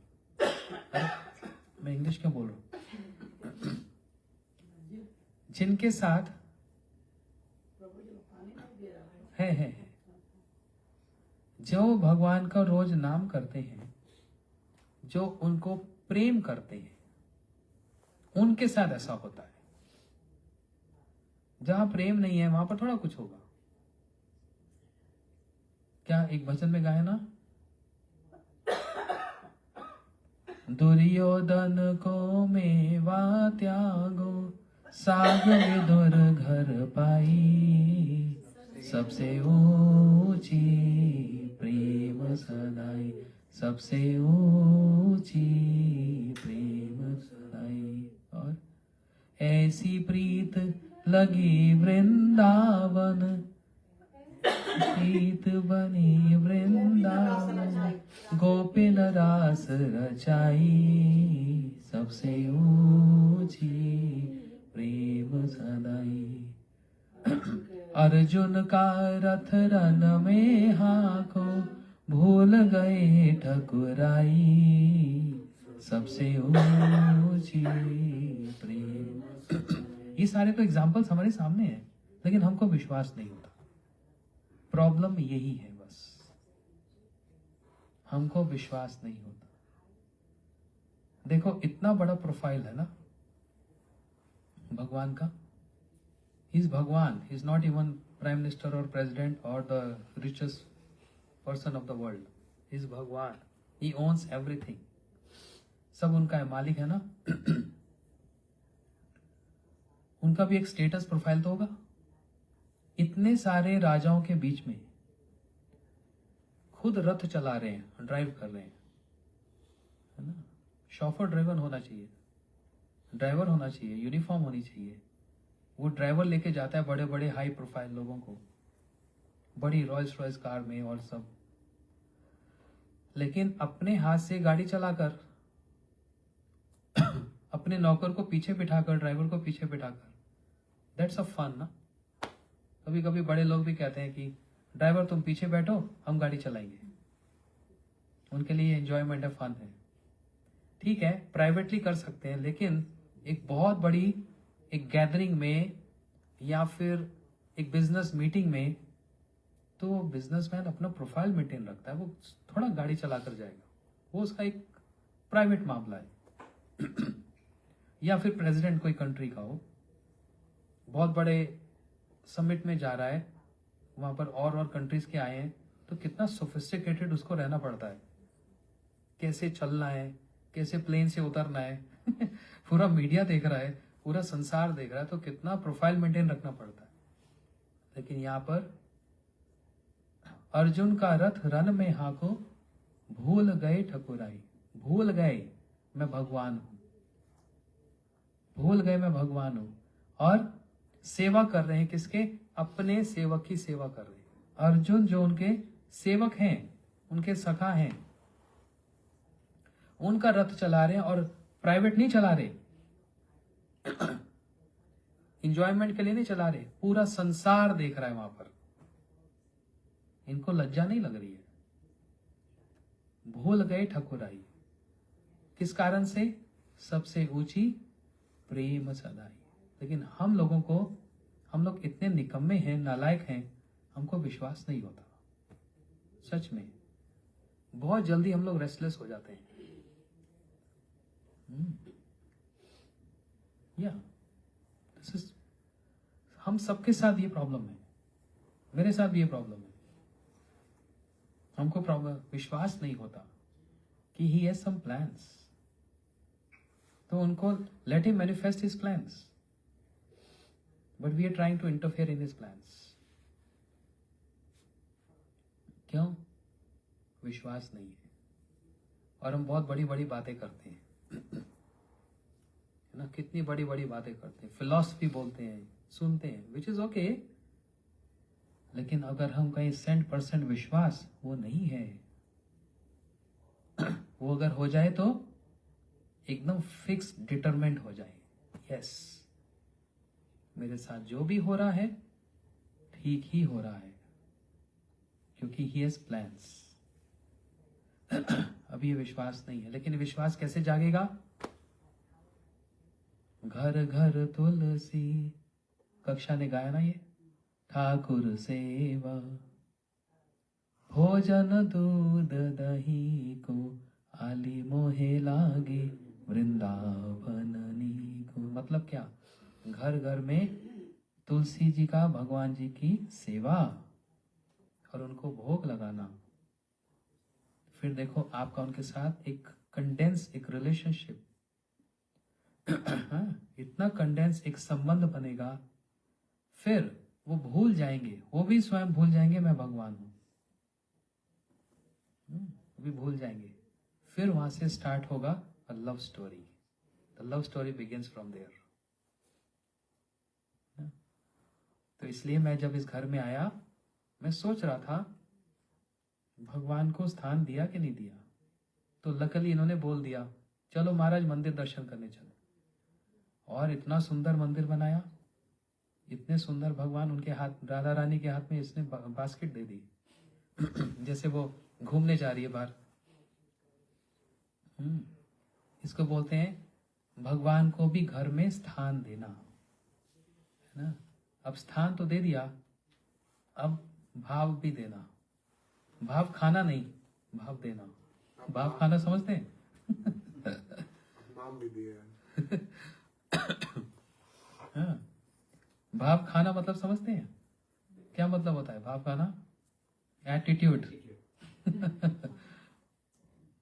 मैं इंग्लिश क्यों बोल रहा हूं? जिनके साथ है जो भगवान का रोज नाम करते हैं, जो उनको प्रेम करते हैं, उनके साथ ऐसा होता है। जहां प्रेम नहीं है वहां पर थोड़ा कुछ होगा। क्या एक भजन में गाया ना, दुर्योधन को मेवा त्यागो, साग विदुर घर पाई, सबसे ऊंची प्रेम सदाई, सबसे ऊंची प्रेम सदाई। और ऐसी प्रीत लगी वृंदावन, प्रीत बनी वृंदावन, गोपिन रास रचाई, सबसे ऊंची प्रेम सदाई। अर्जुन का रथ रन में हाको, भूल गए ठकुराई, सबसे ऊंची प्रेम। ये सारे तो एग्जाम्पल्स हमारे सामने हैं, लेकिन हमको विश्वास नहीं होता। प्रॉब्लम यही है, बस हमको विश्वास नहीं होता। देखो इतना बड़ा प्रोफाइल है ना भगवान का। ही इज भगवान, he is not even prime minister और प्रेसिडेंट और the richest person of the world. He is भगवान, ही ओन्स एवरीथिंग। सब उनका है, मालिक है ना। उनका भी एक स्टेटस प्रोफाइल तो होगा। इतने सारे राजाओं के बीच में खुद रथ चला रहे हैं, ड्राइव कर रहे हैं, है ना। शॉफर ड्राइवर होना चाहिए, ड्राइवर होना चाहिए, यूनिफॉर्म होनी चाहिए। वो ड्राइवर लेके जाता है बड़े बड़े हाई प्रोफाइल लोगों को, बड़ी रॉयल्स रॉयल्स कार में और सब। लेकिन अपने हाथ से गाड़ी चलाकर अपने नौकर को पीछे बिठाकर, ड्राइवर को पीछे बिठाकर, दैट्स अ फन ना। कभी कभी बड़े लोग भी कहते हैं कि ड्राइवर तुम पीछे बैठो, हम गाड़ी चलाएंगे। उनके लिए एंजॉयमेंट है, फन है। ठीक है, प्राइवेटली कर सकते हैं, लेकिन एक बहुत बड़ी एक गैदरिंग में या फिर एक बिजनेस मीटिंग में तो बिजनेसमैन अपना प्रोफाइल मेंटेन रखता है, वो थोड़ा गाड़ी चला कर जाएगा। वो उसका एक प्राइवेट मामला है। या फिर प्रेसिडेंट कोई कंट्री का हो, बहुत बड़े समिट में जा रहा है, वहां पर और कंट्रीज के आए हैं, तो कितना सोफिस्टिकेटेड उसको रहना पड़ता है, कैसे चलना है, कैसे प्लेन से उतरना है। पूरा मीडिया देख रहा है, पूरा संसार देख रहा है, तो कितना प्रोफाइल मेंटेन रखना पड़ता है। लेकिन यहाँ पर अर्जुन का रथ रन में हाको, भूल गए ठकुराई। भूल गए मैं भगवान हूं, भूल गए मैं भगवान हूं, और सेवा कर रहे हैं किसके? अपने सेवक की सेवा कर रहे हैं। अर्जुन जो उनके सेवक हैं, उनके सखा हैं, उनका रथ चला रहे हैं, और प्राइवेट नहीं चला रहे, इंजॉयमेंट के लिए नहीं चला रहे, पूरा संसार देख रहा है वहां पर। इनको लज्जा नहीं लग रही है। भूल गए ठकुराई, किस कारण से? सबसे ऊंची प्रेम सदाई। लेकिन हम लोग इतने निकम्मे हैं, नालायक हैं, हमको विश्वास नहीं होता। सच में बहुत जल्दी हम लोग रेस्टलेस हो जाते हैं। हम सबके साथ ये प्रॉब्लम है, मेरे साथ भी ये प्रॉब्लम है। हमको विश्वास नहीं होता कि ही हैज सम प्लान्स, तो उनको let him manifest his plans, but we are trying to interfere in his plans. क्यों? विश्वास नहीं है, और हम बहुत बड़ी बड़ी बातें करते हैं, है ना? कितनी बड़ी बड़ी बातें करते हैं, फिलॉसफी बोलते हैं, सुनते हैं, विच इज ओके, लेकिन अगर हम कहीं 100% विश्वास वो नहीं है, वो अगर हो जाए तो एकदम फिक्स डिटरमेंट हो जाए, यस मेरे साथ जो भी हो रहा है ठीक ही हो रहा है, क्योंकि ही हैज प्लान्स। अभी ये विश्वास नहीं है, लेकिन विश्वास कैसे जागेगा? घर घर तुलसी, कक्षा ने गाया ना ये, ठाकुर सेवा, भोजन दूध दही को, आली मोहे लागे वृंदावननी को। मतलब क्या? घर घर में तुलसी जी का, भगवान जी की सेवा और उनको भोग लगाना। फिर देखो आपका उनके साथ एक कंडेंस एक रिलेशनशिप, इतना कंडेंस एक संबंध बनेगा, फिर वो भूल जाएंगे, वो भी स्वयं भूल जाएंगे मैं भगवान हूं, वो भी भूल जाएंगे। फिर वहां से स्टार्ट होगा a love story. The love story begins from there. तो इसलिए मैं जब इस घर में आया, मैं सोच रहा था भगवान को स्थान दिया कि नहीं दिया, तो लकीली इन्होंने बोल दिया चलो महाराज मंदिर दर्शन करने चलो। और इतना सुंदर मंदिर बनाया, इतने सुंदर भगवान, उनके हाथ, राधा रानी के हाथ में इसने बास्केट दे दी जैसे वो घूमने जा रही है बाहर। इसको बोलते हैं भगवान को भी घर में स्थान देना, है ना? अब स्थान तो दे दिया, अब भाव भी देना। भाव खाना नहीं, भाव देना। भाव खाना समझते हैं? नाम भी दिया है। हाँ, भाव खाना मतलब समझते हैं? क्या मतलब होता है भाव खाना? एटीट्यूड।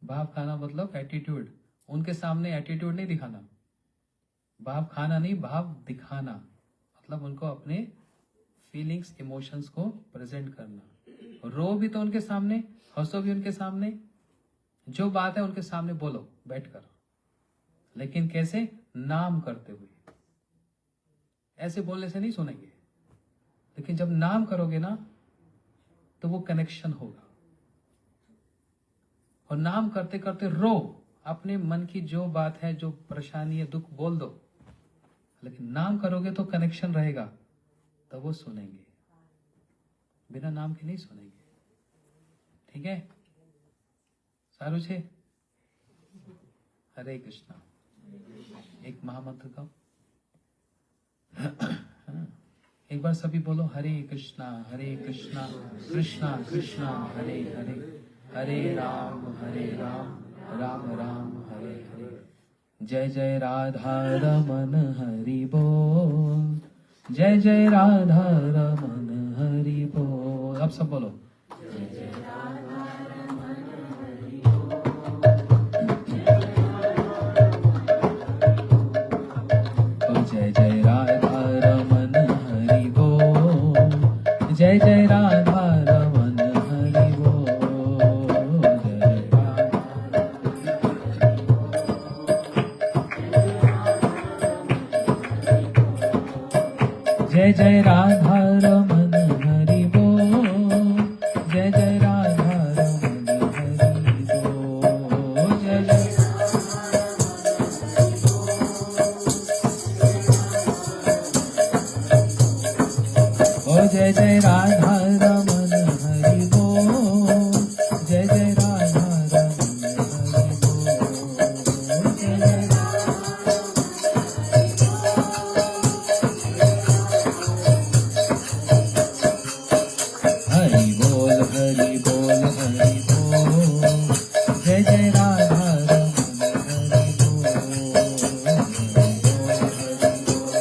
भाव खाना मतलब एटीट्यूड। उनके सामने एटीट्यूड नहीं दिखाना। भाव खाना नहीं, भाव दिखाना, मतलब उनको अपने फीलिंग्स, इमोशंस को प्रेजेंट करना। रो भी तो उनके सामने, हंसो भी उनके सामने, जो बात है उनके सामने बोलो बैठकर, लेकिन कैसे? नाम करते हुए। ऐसे बोलने से नहीं सुनेंगे, लेकिन जब नाम करोगे ना तो वो कनेक्शन होगा। और नाम करते करते रो, अपने मन की जो बात है, जो परेशानी है, दुख बोल दो, लेकिन नाम करोगे तो कनेक्शन रहेगा, तब वो सुनेंगे। बिना नाम के नहीं सुनेंगे। ठीक है? सारू छे? हरे कृष्णा। एक महामंत्र का एक बार सभी बोलो, हरे कृष्णा कृष्णा कृष्णा हरे हरे, हरे राम राम राम हरे हरे। जय जय राधा रमन हरि बोल, जय जय राधा रमन हरि बोल। अब सब बोलो जय जय राधा रमन हरि बोल, जय जय राधा रमन हरि बोल, जय जय राधा रमन हरि बोल, जय जय राधा रमन हरि बोल, जय जय राधा रमन हरि बोल, जय जय ओ जय जय राधा रमन हरि बोल, जय जय राधा रमन हरि बोल, जय जय हरि बोल हरि बोल हरि बोल, जय जय राधा रमन हरि बोल, हरि बोल हरि बोल।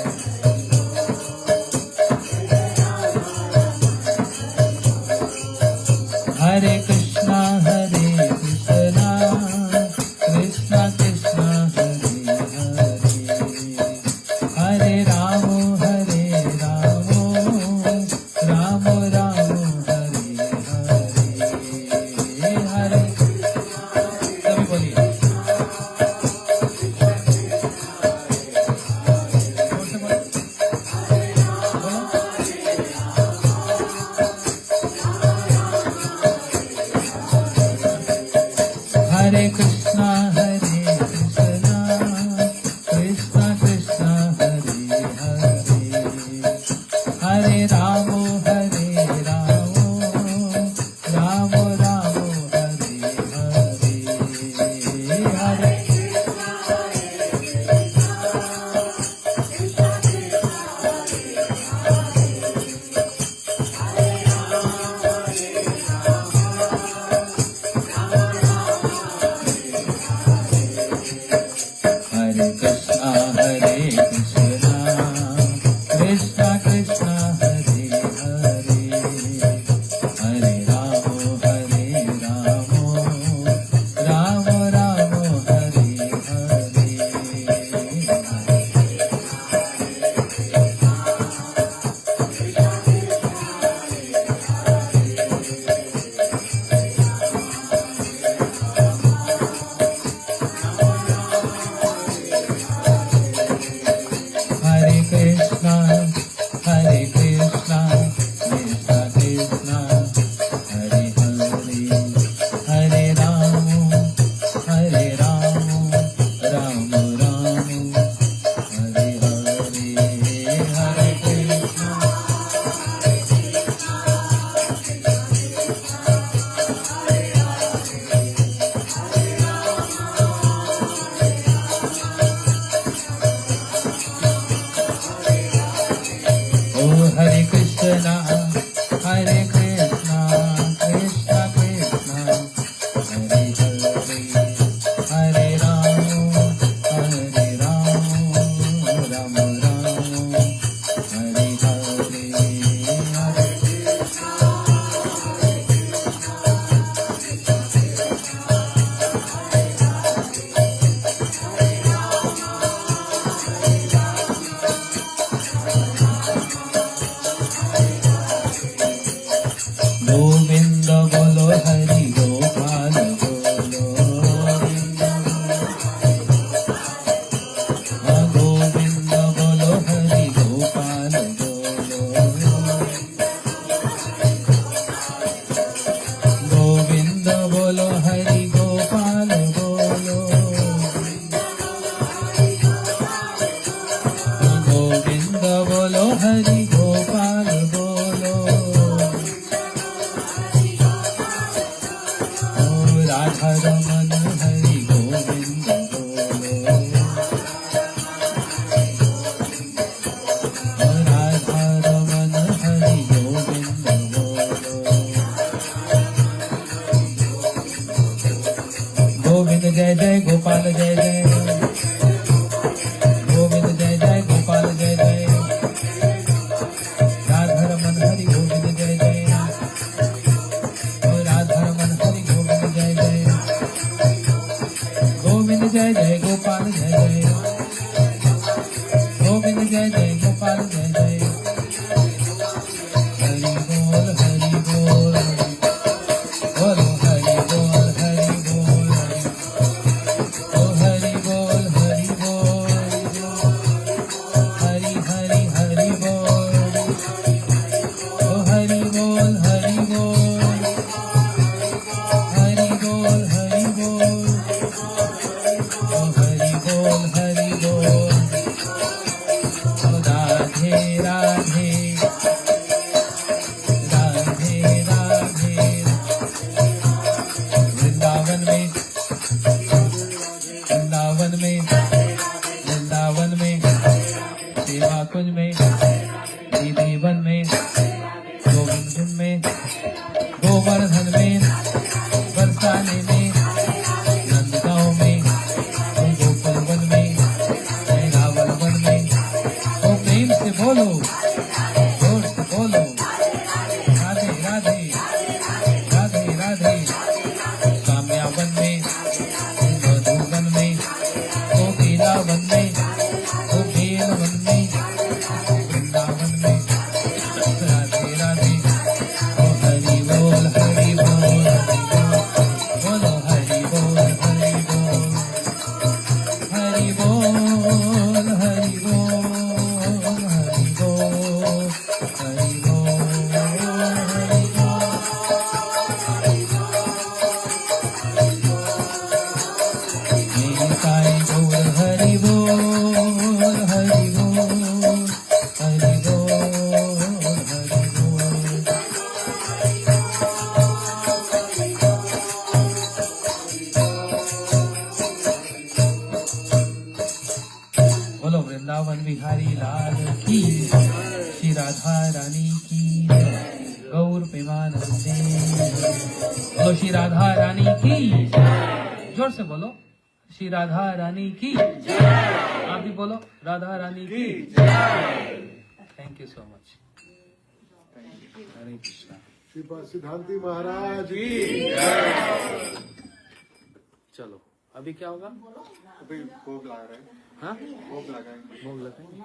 हरे कृष्णा कृष्णा कृष्णा कृष्णा हरे हरे, हरे राम राम राम हरे हरे, हरे सभी बोलिए हरे कृष्णा कृष्णा कृष्णा कृष्णा हरे हरे, हरे राम राम राम हरे हरे, हरे हरे कृष्णा कृष्णा कृष्णा हरे हरे, हरे राम राम राम हरे हरे, हरे कृष्णा कृष्णा कृष्णा हरे हरे, हरे राम राम राम हरे हरे, हरे कृष्णा ओ हरे कृष्णा कृष्णा कृष्णा हरे हरे, हरे राम राम राम हरे हरे, हरे गोविंद बोलो हरि गोपाल बोलो, गोविंद बोलो हरि गोपाल बोलो, गोविंद बोलो हरि गोपाल बोलो, गोविंद बोलो हरि गोपाल बोलो, राधा रमन हरि गोविंद बोलो, राधा रमन हरि गोविंद बोलो, गोविंद जय हरि बोल बोलो हरि बोल ओ हरि बोल हरि हरि हरि बोल ओ हरि बोल हरि बोल हरि बोल हरि बोल ओ हरि बोल हरि बोल ओ राधे राधे राधे राधे वृंदावन में वृंदावन में वृंदावन में सेवा कुंज में दीवन में गोविंद कुंज में गोवर्धन में बरसाने में नंदगांव में गोकुल वन में रावण वन में ओ प्रेम से बोलो जोर से बोलो राधे राधे राधे राधे कामयावन में मधुवन में गोपीला वन में गोपेल वन में वृंदावन में राधे राधे ओ हरि बोल बोलो हरि बोल हरि बोल हरि बोल हरि बोल हरि बोल हरि बोल हरि बोल मेरे साईं गौर हरि बोल हरि बोल हरि बोल हरि बोल बोलो वृंदावन बिहारी लाल की श्री राधा रानी की गौर प्रेमानंदे बोलो श्री राधा रानी की जोर से बोलो श्री राधा रानी की आप भी बोलो राधा रानी की थैंक यू सो मच हरे कृष्णा श्रीपाद सिद्धांति महाराज की चलो अभी क्या होगा अभी भोग लगा रहे हैं हाँ भोग लगाएंगे भोग लगाएंगे